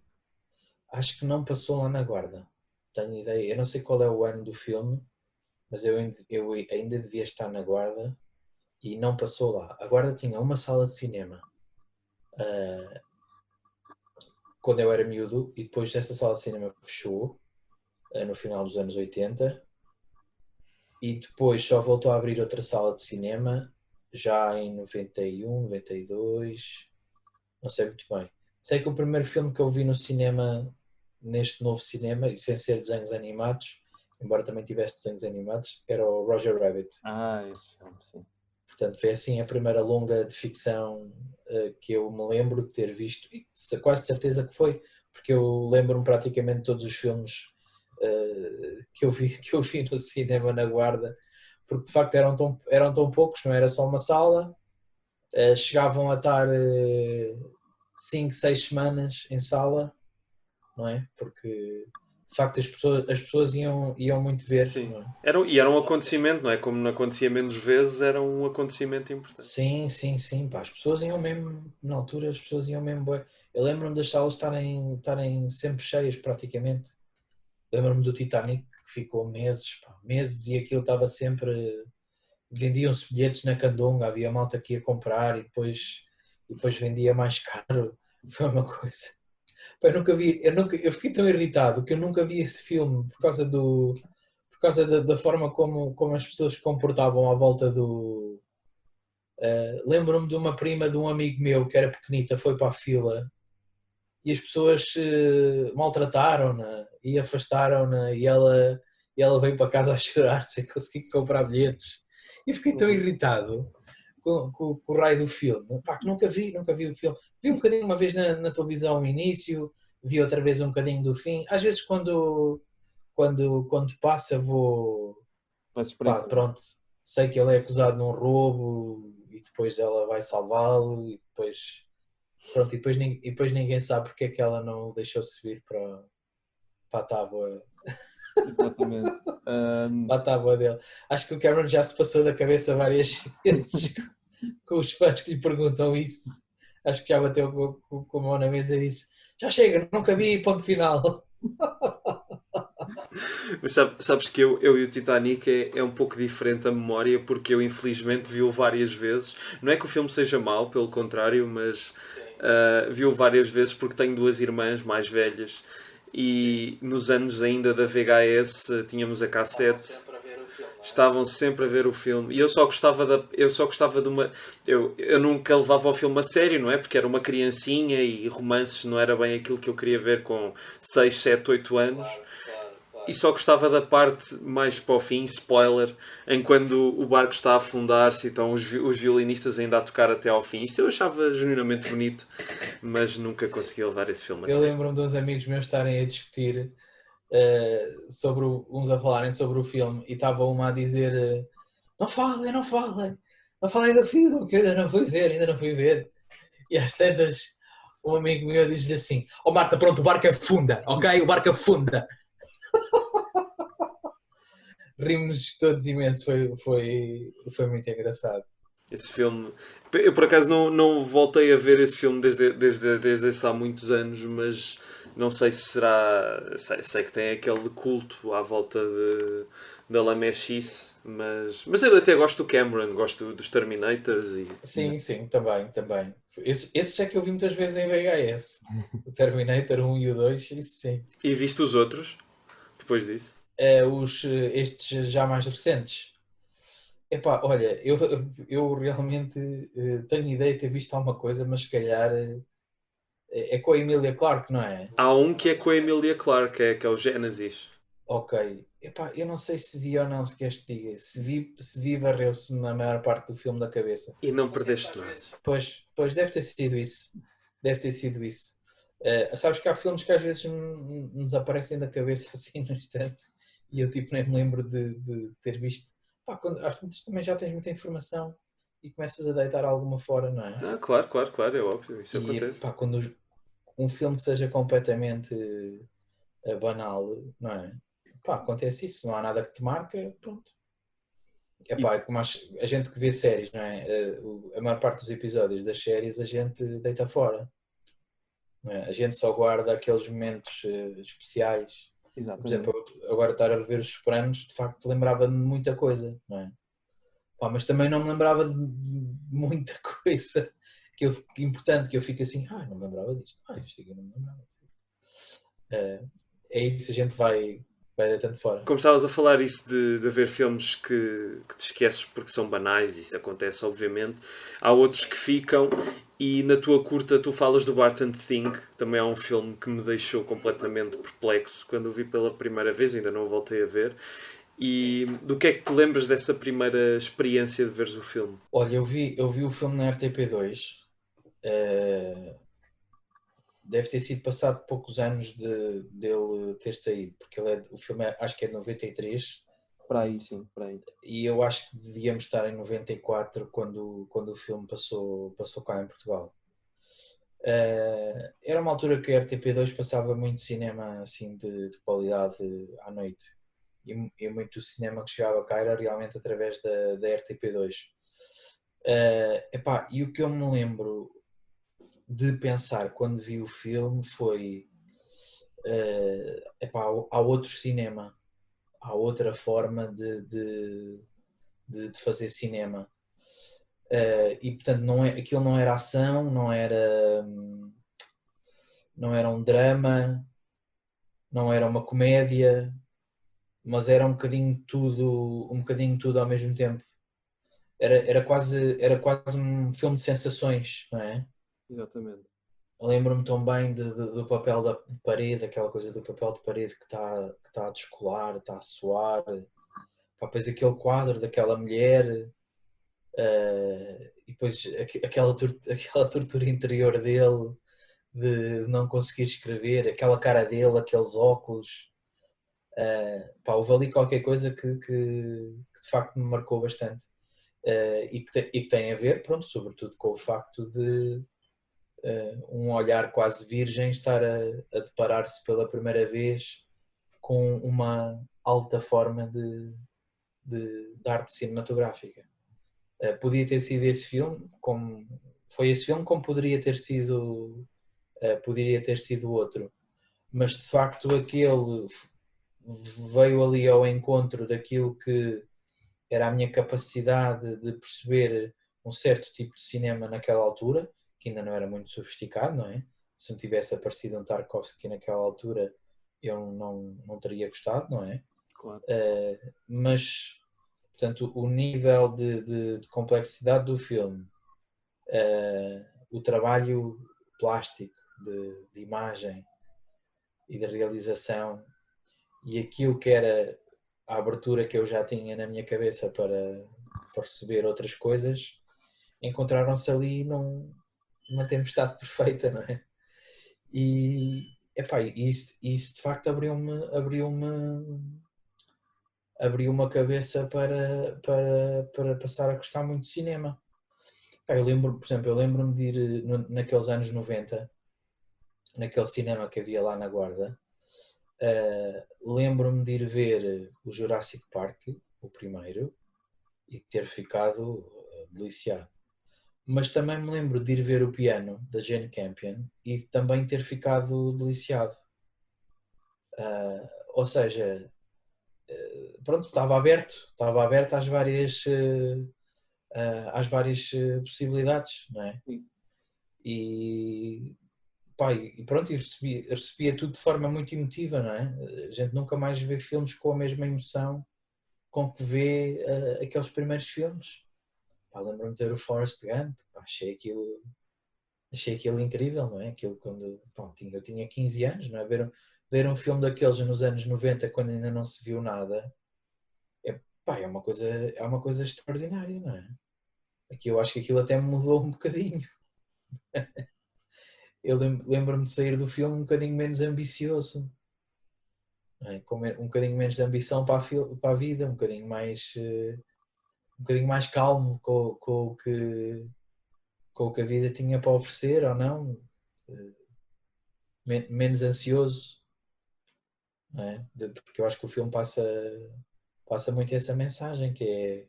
não passou lá na Guarda. Tenho ideia. Eu não sei qual é o ano do filme, mas eu ainda devia estar na Guarda e não passou lá. A Guarda tinha uma sala de cinema quando eu era miúdo e depois essa sala de cinema fechou no final dos anos 80 e depois só voltou a abrir outra sala de cinema já em 91, 92, não sei muito bem. Sei que o primeiro filme que eu vi no cinema, neste novo cinema, e sem ser desenhos animados, embora também tivesse desenhos animados, era o Roger Rabbit. Esse filme, sim. Portanto, foi assim a primeira longa de ficção que eu me lembro de ter visto, e quase de certeza que foi, porque eu lembro-me praticamente de todos os filmes que eu vi no cinema na Guarda, porque de facto eram tão poucos, não era só uma sala, chegavam a estar 5, 6 semanas em sala, não é? Porque de facto as pessoas iam muito ver, Sim. não é? Era um acontecimento, não é? Como não acontecia menos vezes, era um acontecimento importante. Sim, sim, sim, pá, as pessoas iam mesmo, na altura as pessoas iam mesmo bué. Eu lembro-me das salas estarem sempre cheias praticamente. Lembro-me do Titanic que ficou meses, pá, meses e aquilo estava sempre, vendiam-se bilhetes na Candonga, havia malta que ia comprar e depois vendia mais caro. Foi uma coisa. Pá, eu fiquei tão irritado que eu nunca vi esse filme por causa da forma como as pessoas se comportavam à volta do. Lembro-me de uma prima de um amigo meu que era pequenita, foi para a fila e as pessoas maltrataram-na e afastaram-na e ela veio para casa a chorar sem conseguir comprar bilhetes. E fiquei tão irritado com o raio do filme. Pá, que nunca vi o filme. Vi um bocadinho uma vez na televisão o início, vi outra vez um bocadinho do fim. Às vezes quando passa vou, Mas pá, espreita. pronto, sei que ele é acusado de um roubo e depois ela vai salvá-lo e depois, pronto, e depois ninguém sabe porque é que ela não o deixou-se vir para a tábua, Exatamente. para a tábua dele. Acho que o Cameron já se passou da cabeça várias vezes com os fãs que lhe perguntam isso. Acho que já bateu com a mão na mesa e disse: já chega, nunca vi, ponto final. Mas sabes que eu e o Titanic é um pouco diferente a memória, porque eu infelizmente vi-o várias vezes. Não é que o filme seja mau, pelo contrário, mas vi-o várias vezes porque tenho duas irmãs mais velhas e nos anos ainda da VHS tínhamos a cassete. Estavam sempre a ver o filme e eu só gostava de uma. Eu nunca levava o filme a sério, não é? Porque era uma criancinha e romances não era bem aquilo que eu queria ver com 6 7 8 anos. E só gostava da parte mais para o fim, spoiler, em quando o barco está a afundar-se e estão os violinistas ainda a tocar até ao fim. Isso eu achava genuinamente bonito, mas nunca consegui levar esse filme a Eu sério. lembro-me de uns amigos meus estarem a discutir sobre uns a falarem sobre o filme e estava uma a dizer não falem, não falem, não falem do filme que eu ainda não fui ver. E às tantas um amigo meu diz-lhe assim, ó Marta, pronto, o barco afunda, ok? O barco afunda. Rimos todos imenso, foi muito engraçado. Esse filme. Eu por acaso não voltei a ver esse filme desde esse há muitos anos, mas não sei se será. Sei que tem aquele culto à volta da lamechice, mas eu até gosto do Cameron, gosto dos Terminators e. Sim, também. Esse já que eu vi muitas vezes em VHS. O Terminator 1 e o 2, isso sim. E viste os outros depois disso? Estes já mais recentes. Epá, olha, eu realmente tenho ideia de ter visto alguma coisa, mas se calhar é com a Emilia Clarke, não é? Há um que é com a Emilia Clarke, que é o Genesis. Ok. Epá, eu não sei se vi ou não, se queres que te diga. Se vi varreu-se na maior parte do filme da cabeça. E não perdeste nada. Pois deve ter sido isso. Deve ter sido isso. Sabes que há filmes que às vezes nos aparecem da cabeça assim no instante e eu tipo nem me lembro de ter visto. Pá, às tantas também já tens muita informação e começas a deitar alguma fora, não é? Claro, é óbvio, isso E acontece. pá, quando um filme seja completamente banal, não é? Pá, acontece isso, não há nada que te marca, pronto. Epá, é como a gente que vê séries, não é? A maior parte dos episódios das séries a gente deita fora. Não é? A gente só guarda aqueles momentos especiais. Por Exatamente. exemplo, agora estar a rever os Sopranos, de facto, lembrava-me de muita coisa, não é? Pá, mas também não me lembrava de muita coisa importante que eu fico assim, não me lembrava disto, isto aqui não me lembrava disto. É isso, a gente vai deitando fora. Como estavas a falar isso de haver filmes que te esqueces porque são banais, isso acontece obviamente. Há outros que ficam e na tua curta tu falas do Barton Fink, que também é um filme que me deixou completamente perplexo quando o vi pela primeira vez, ainda não o voltei a ver. E do que é que te lembras dessa primeira experiência de veres o filme? Olha, eu vi o filme na RTP2. Deve ter sido passado poucos anos dele ter saído, porque o filme acho que é de 93 Para aí, sim, para aí. e eu acho que devíamos estar em 94 quando o filme passou cá em Portugal. Era uma altura que a RTP2 passava muito cinema assim de qualidade à noite e muito cinema que chegava cá era realmente através da RTP2. E o que eu me lembro de pensar quando vi o filme foi há outro cinema, há outra forma de fazer cinema. E portanto aquilo não era ação, não era um drama, não era uma comédia, mas era um bocadinho tudo ao mesmo tempo. Era quase um filme de sensações, não é? Exatamente. Lembro-me tão bem do papel da parede, aquela coisa do papel de parede que está a descolar, está a suar. Depois aquele quadro daquela mulher e depois aquela tortura interior dele de não conseguir escrever, aquela cara dele, aqueles óculos. Houve ali qualquer coisa que de facto me marcou bastante. E que tem a ver, pronto, sobretudo com o facto de um olhar quase virgem estar a deparar-se pela primeira vez com uma alta forma de arte cinematográfica. Podia ter sido esse filme, foi esse filme, como poderia ter sido outro. Mas de facto aquele veio ali ao encontro daquilo que era a minha capacidade de perceber um certo tipo de cinema naquela altura, que ainda não era muito sofisticado, não é? Se me tivesse aparecido um Tarkovsky naquela altura, eu não teria gostado, não é? Claro. Mas, portanto, o nível de complexidade do filme, o trabalho plástico de imagem e de realização e aquilo que era a abertura que eu já tinha na minha cabeça para perceber outras coisas, encontraram-se ali numa tempestade perfeita, não é? E epá, isso de facto abriu-me a cabeça para passar a gostar muito de cinema. Epá, por exemplo, eu lembro-me de ir naqueles anos 90, naquele cinema que havia lá na Guarda. Lembro-me de ir ver o Jurassic Park, o primeiro, e ter ficado deliciado. Mas também me lembro de ir ver o Piano, da Jane Campion, e também ter ficado deliciado. Ou seja, pronto, estava aberto às várias possibilidades, não é? Sim. E pá, e pronto, e recebia tudo de forma muito emotiva, não é? A gente nunca mais vê filmes com a mesma emoção com que vê aqueles primeiros filmes. Pá, lembro-me de ver o Forrest Gump, pá, achei aquilo incrível, não é? Aquilo quando, pronto, eu tinha 15 anos, não é? Ver um filme daqueles nos anos 90 quando ainda não se viu nada, pá, é uma coisa extraordinária, não é? Aqui eu acho que aquilo até me mudou um bocadinho. Eu lembro-me de sair do filme um bocadinho menos ambicioso, não é? Com um bocadinho menos de ambição para a vida, um bocadinho mais calmo com o que a vida tinha para oferecer ou não, menos ansioso, não é? Porque eu acho que o filme passa muito essa mensagem, que é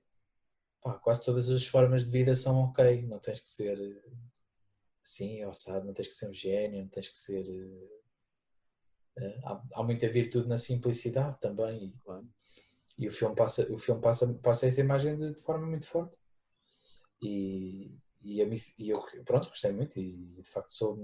pá, quase todas as formas de vida são ok, não tens que ser assim, ossado, não tens que ser um gênio, não tens que ser... há muita virtude na simplicidade também, Claro. e o filme passa essa imagem de forma muito forte. E eu pronto, gostei muito e de facto soube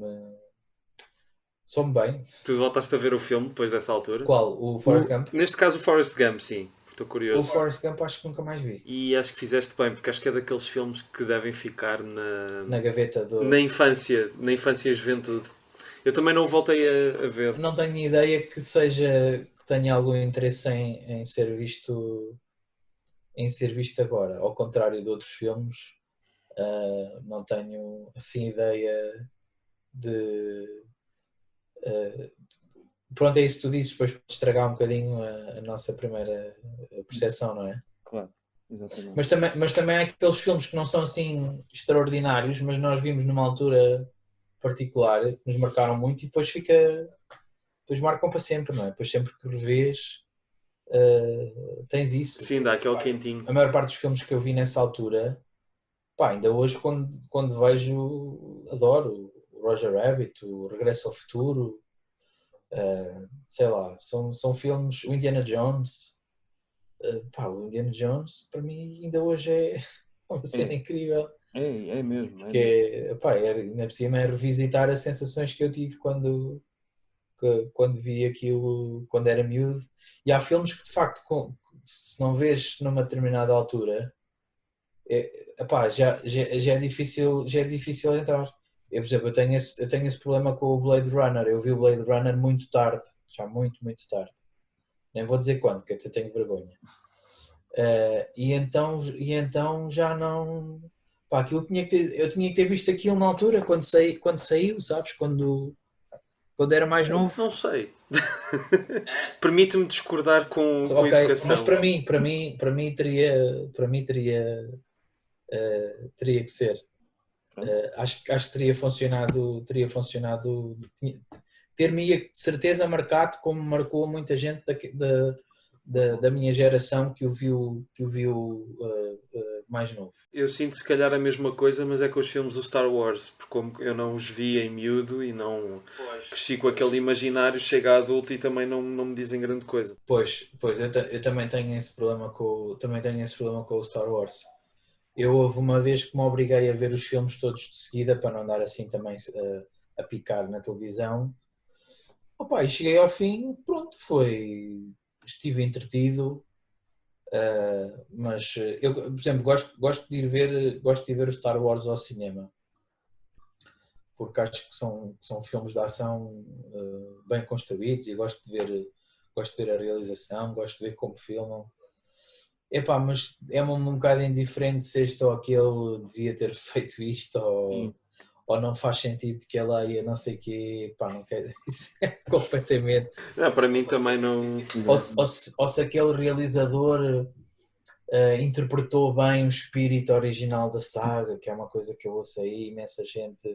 bem. Tu voltaste a ver o filme depois dessa altura? Qual? O Forrest Gump? Neste caso o Forrest Gump, sim. Estou O curioso. Forrest Gump acho que nunca mais vi. E acho que fizeste bem, porque acho que é daqueles filmes que devem ficar Na gaveta na infância e juventude. Eu também não o voltei a ver. Não tenho ideia que tenha algum interesse em ser visto agora. Ao contrário de outros filmes, não tenho assim ideia de... pronto, é isso que tu dizes, depois pode estragar um bocadinho a nossa primeira percepção, não é? Claro, exatamente. Mas também há aqueles filmes que não são assim extraordinários, mas nós vimos numa altura particular, que nos marcaram muito e depois marcam para sempre, não é? Depois sempre que revês, tens isso. Sim, dá aquele quentinho. A maior parte dos filmes que eu vi nessa altura, pá, ainda hoje quando vejo, adoro o Roger Rabbit, o Regresso ao Futuro, sei lá, são filmes, o Indiana Jones, pá, o Indiana Jones para mim ainda hoje é uma cena incrível. É mesmo. Porque, pá, ainda por cima é revisitar as sensações que eu tive quando vi aquilo, quando era miúdo. E há filmes que de facto, se não vês numa determinada altura, epá, já é difícil entrar. Eu, por exemplo, eu tenho esse problema com o Blade Runner. Eu vi o Blade Runner muito tarde, já muito tarde. Nem vou dizer quando, porque até tenho vergonha. E então já não... Pá, aquilo eu tinha que ter visto aquilo na altura, quando saiu, sabes? Quando era mais novo. Não sei. Permite-me discordar com a Ok, educação. mas para mim teria que ser. Acho que teria funcionado, ter-me de certeza marcado como marcou muita gente da minha geração que o viu mais novo. Eu sinto se calhar a mesma coisa, mas é com os filmes do Star Wars, porque como eu não os vi em miúdo e não cresci com aquele imaginário, chega a adulto e também não me dizem grande coisa. Pois, eu também tenho esse problema com o Star Wars. Eu houve uma vez que me obriguei a ver os filmes todos de seguida para não andar assim também a picar na televisão. Opa, e cheguei ao fim, pronto, estive entretido, mas eu, por exemplo, gosto de ir ver o Star Wars ao cinema, porque acho que são filmes de ação bem construídos e gosto de ver a realização, gosto de ver como filmam. Epá, mas é-me um bocado indiferente se este ou aquele devia ter feito isto ou não faz sentido que a Leia não sei o quê, pá, não quero isso é completamente. Para mim também não. Ou se aquele realizador interpretou bem o espírito original da saga, que é uma coisa que eu ouço aí, imensa gente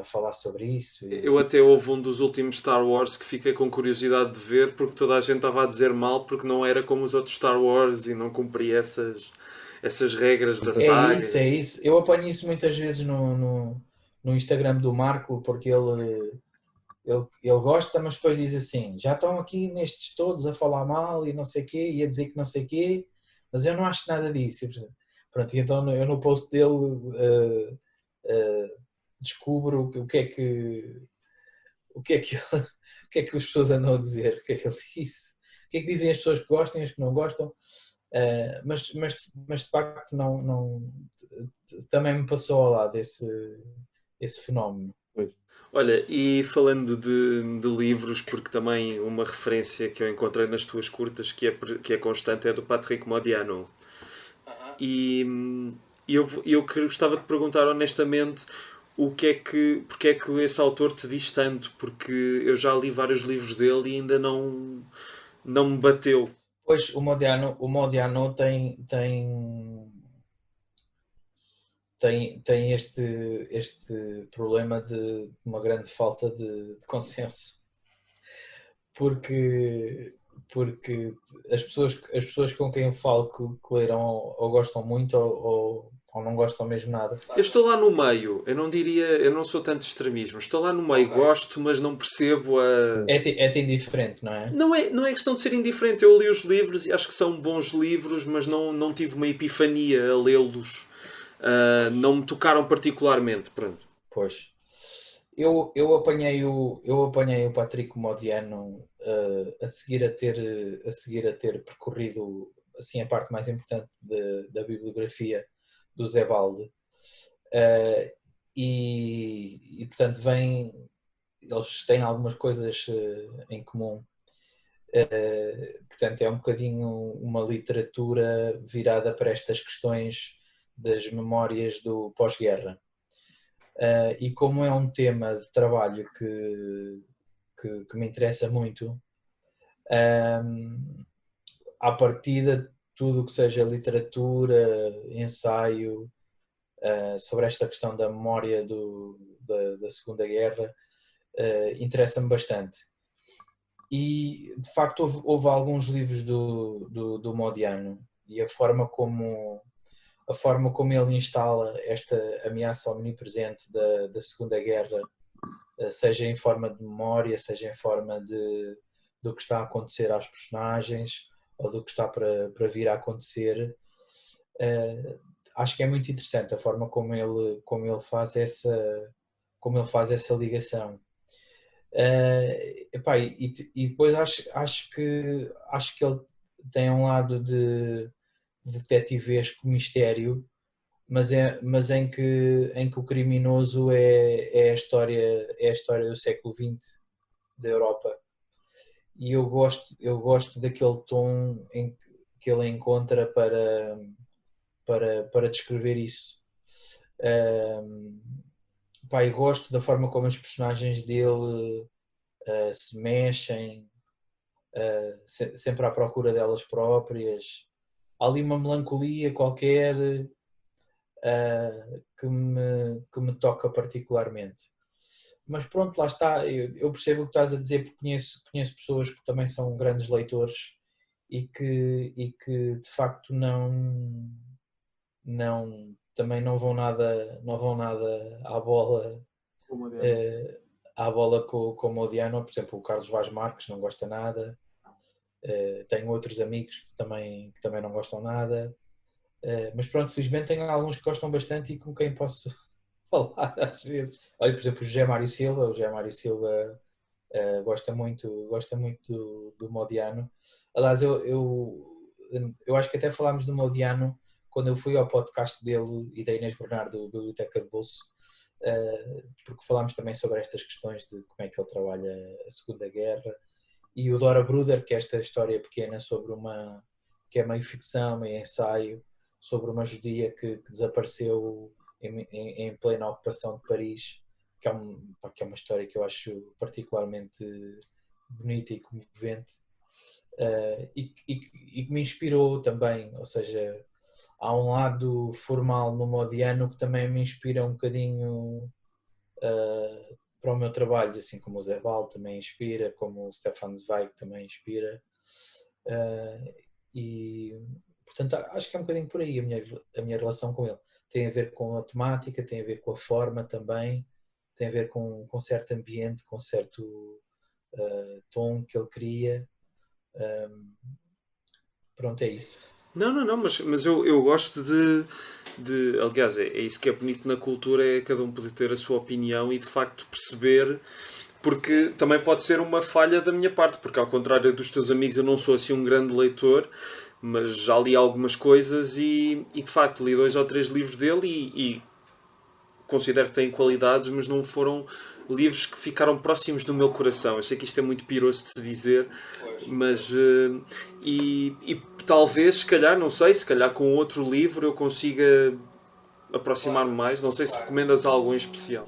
a falar sobre isso. Eu até houve um dos últimos Star Wars que fiquei com curiosidade de ver porque toda a gente estava a dizer mal porque não era como os outros Star Wars e não cumpria essas regras da saga. É isso. Eu apanho isso muitas vezes no Instagram do Marco porque ele gosta, mas depois diz assim, já estão aqui nestes todos a falar mal e não sei o quê, e a dizer que não sei o quê, mas eu não acho nada disso. Pronto, então eu no post dele descubro o que é que o que é que as pessoas andam a dizer, o que é que ele disse, o que é que dizem as pessoas que gostam e as que não gostam, mas de facto também me passou ao lado esse fenómeno. Olha, e falando de livros, porque também uma referência que eu encontrei nas tuas curtas que é constante é do Patrick Modiano. E eu gostava de perguntar honestamente porque é que esse autor te diz tanto, porque eu já li vários livros dele e ainda não me bateu. Pois, o Modiano tem este problema de uma grande falta de consenso. Porque as pessoas com quem eu falo que leram ou gostam muito ou não gostam mesmo nada. Eu estou lá no meio, eu não sou tanto extremismo, estou lá no meio, gosto, mas não percebo a... É-te indiferente, não é? Não é questão de ser indiferente, eu li os livros e acho que são bons livros, mas não tive uma epifania a lê-los, não me tocaram particularmente, pronto. Pois. Eu apanhei o Patrick Modiano a seguir a ter percorrido assim a parte mais importante da bibliografia do Zé Balde e portanto eles têm algumas coisas em comum. Portanto é um bocadinho uma literatura virada para estas questões das memórias do pós-guerra. E como é um tema de trabalho que me interessa muito, à partida tudo o que seja literatura, ensaio sobre esta questão da memória da Segunda Guerra interessa-me bastante. E de facto houve alguns livros do Modiano e a forma como ele instala esta ameaça omnipresente da Segunda Guerra, seja em forma de memória, seja em forma do que está a acontecer às personagens ou do que está para vir a acontecer, acho que é muito interessante a forma como ele faz essa ligação. E depois acho que ele tem um lado de detetivesco mistério, mas em que o criminoso é a história do século XX da Europa. E eu gosto daquele tom que ele encontra para descrever isso. E gosto da forma como as personagens dele se mexem, sempre à procura delas próprias. Há ali uma melancolia qualquer que me toca particularmente. Mas pronto, lá está, eu percebo o que estás a dizer porque conheço pessoas que também são grandes leitores e que de facto também não vão nada à bola com o Modiano. Por exemplo, o Carlos Vaz Marques não gosta nada. Tenho outros amigos que também não gostam nada. Mas pronto, felizmente tenho alguns que gostam bastante e com quem posso falar às vezes. Olha, por exemplo, o José Mário Silva gosta muito do Modiano. Aliás, eu acho que até falámos do Modiano quando eu fui ao podcast dele e da Inês Bernardo, do Biblioteca de Bolso, porque falámos também sobre estas questões de como é que ele trabalha a Segunda Guerra. E o Dora Bruder, que é esta história pequena que é meio ficção, meio ensaio, sobre uma judia que desapareceu em plena ocupação de Paris, que é uma história que eu acho particularmente bonita e comovente, e que me inspirou também. Ou seja, há um lado formal no Modiano que também me inspira um bocadinho para o meu trabalho, assim como o Zé Val também inspira, como o Stefan Zweig também inspira. E portanto acho que é um bocadinho por aí a minha relação com ele. Tem a ver com a temática, tem a ver com a forma também, tem a ver com certo ambiente, com certo tom que ele cria. Pronto, é isso. Não, mas eu gosto aliás, é isso que é bonito na cultura, é cada um poder ter a sua opinião e de facto perceber, porque também pode ser uma falha da minha parte, porque ao contrário dos teus amigos eu não sou assim um grande leitor, mas já li algumas coisas e de facto li 2 ou 3 livros dele e considero que têm qualidades, mas não foram livros que ficaram próximos do meu coração. Eu sei que isto é muito piroso de se dizer, mas e talvez, se calhar, não sei, se calhar com outro livro eu consiga aproximar-me mais. Não sei se recomendas algo em especial.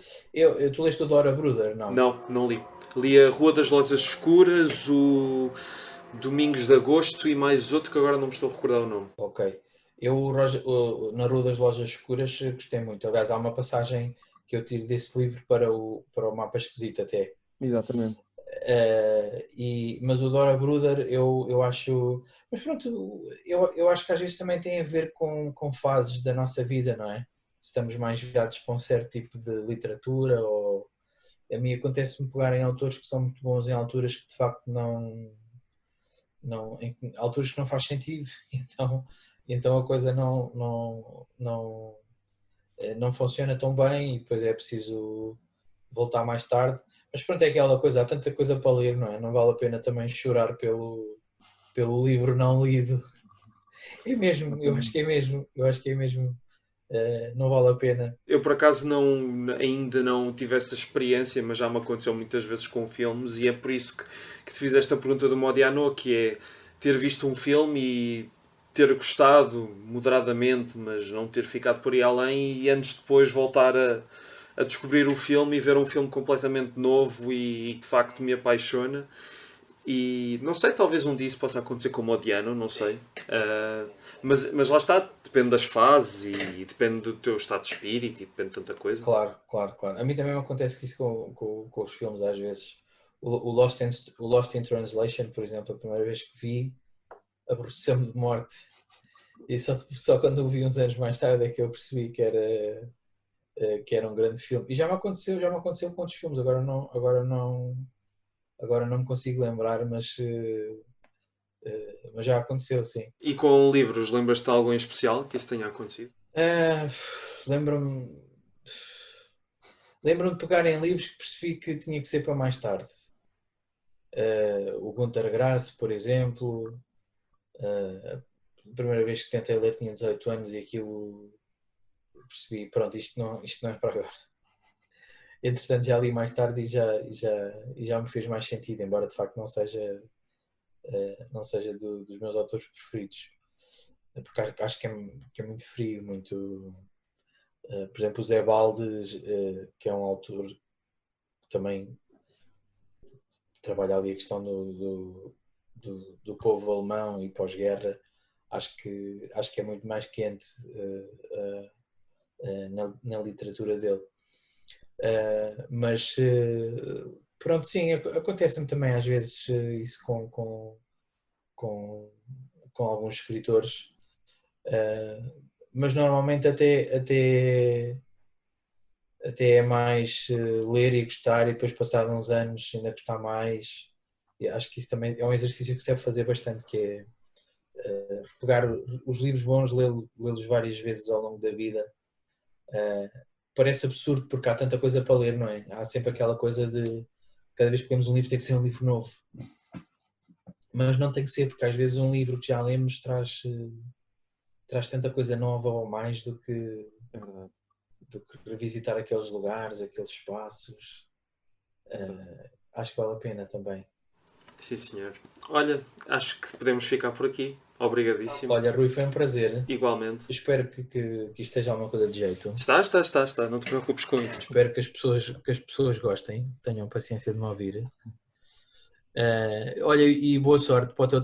Tu leste o Dora Bruder, não? Não li. Li a Rua das Lojas Escuras, o Domingos de Agosto e mais outro que agora não me estou a recordar o nome. Ok. Eu, na Rua das Lojas Escuras, gostei muito. Aliás, há uma passagem que eu tiro desse livro para o Mapa Esquisito até. Exatamente. Mas o Dora Bruder eu acho... Mas pronto, eu acho que às vezes também tem a ver com fases da nossa vida, não é? Se estamos mais virados para um certo tipo de literatura, ou... A mim acontece-me pegar em autores que são muito bons em alturas que de facto em alturas que não faz sentido, então a coisa não funciona tão bem e depois é preciso voltar mais tarde. Mas pronto, é aquela coisa, há tanta coisa para ler, não é? Não vale a pena também chorar pelo livro não lido. É mesmo, eu acho que é mesmo, não vale a pena. Eu por acaso ainda não tive essa experiência, mas já me aconteceu muitas vezes com filmes e é por isso que te fiz esta pergunta do Modiano, que é ter visto um filme e ter gostado moderadamente, mas não ter ficado por aí além e anos depois voltar a descobrir o filme e ver um filme completamente novo e de facto me apaixona. E não sei, talvez um dia isso possa acontecer com o Modiano, não sei. Mas lá está, depende das fases e depende do teu estado de espírito e depende de tanta coisa. Claro. A mim também me acontece isso com os filmes às vezes. O Lost in Translation, por exemplo, a primeira vez que vi, aborreceu-me de morte. E só quando o vi uns anos mais tarde é que eu percebi que era um grande filme. E já me aconteceu com outros filmes, agora não me consigo lembrar, mas já aconteceu, sim. E com livros, lembras-te de algo em especial que isso tenha acontecido? Lembro-me de pegar em livros que percebi que tinha que ser para mais tarde. O Günter Grass, por exemplo. A primeira vez que tentei ler tinha 18 anos e aquilo percebi, pronto, isto não é para agora. Entretanto já li mais tarde e já me fez mais sentido, embora de facto não seja dos meus autores preferidos, porque acho que é muito frio, muito... por exemplo, o Zé Baldes, que é um autor que também trabalha ali a questão do povo alemão e pós-guerra, acho que é muito mais quente na literatura dele. Mas pronto, sim, acontece-me também às vezes isso com com, com alguns escritores, mas normalmente até é mais ler e gostar, e depois passar uns anos ainda gostar mais. E acho que isso também é um exercício que se deve fazer bastante, que é pegar os livros bons, lê-los várias vezes ao longo da vida. Parece absurdo porque há tanta coisa para ler, não é? Há sempre aquela coisa de cada vez que lemos um livro tem que ser um livro novo. Mas não tem que ser, porque às vezes um livro que já lemos traz tanta coisa nova ou mais do que É verdade. revisitar aqueles lugares, aqueles espaços. Acho que vale a pena também. Sim, senhor. Olha, acho que podemos ficar por aqui. Obrigadíssimo. Olha, Rui, foi um prazer. Igualmente. Espero que isto esteja alguma coisa de jeito. Está. Não te preocupes com isso. Espero que as pessoas gostem, tenham paciência de me ouvir. Olha, e boa sorte para o teu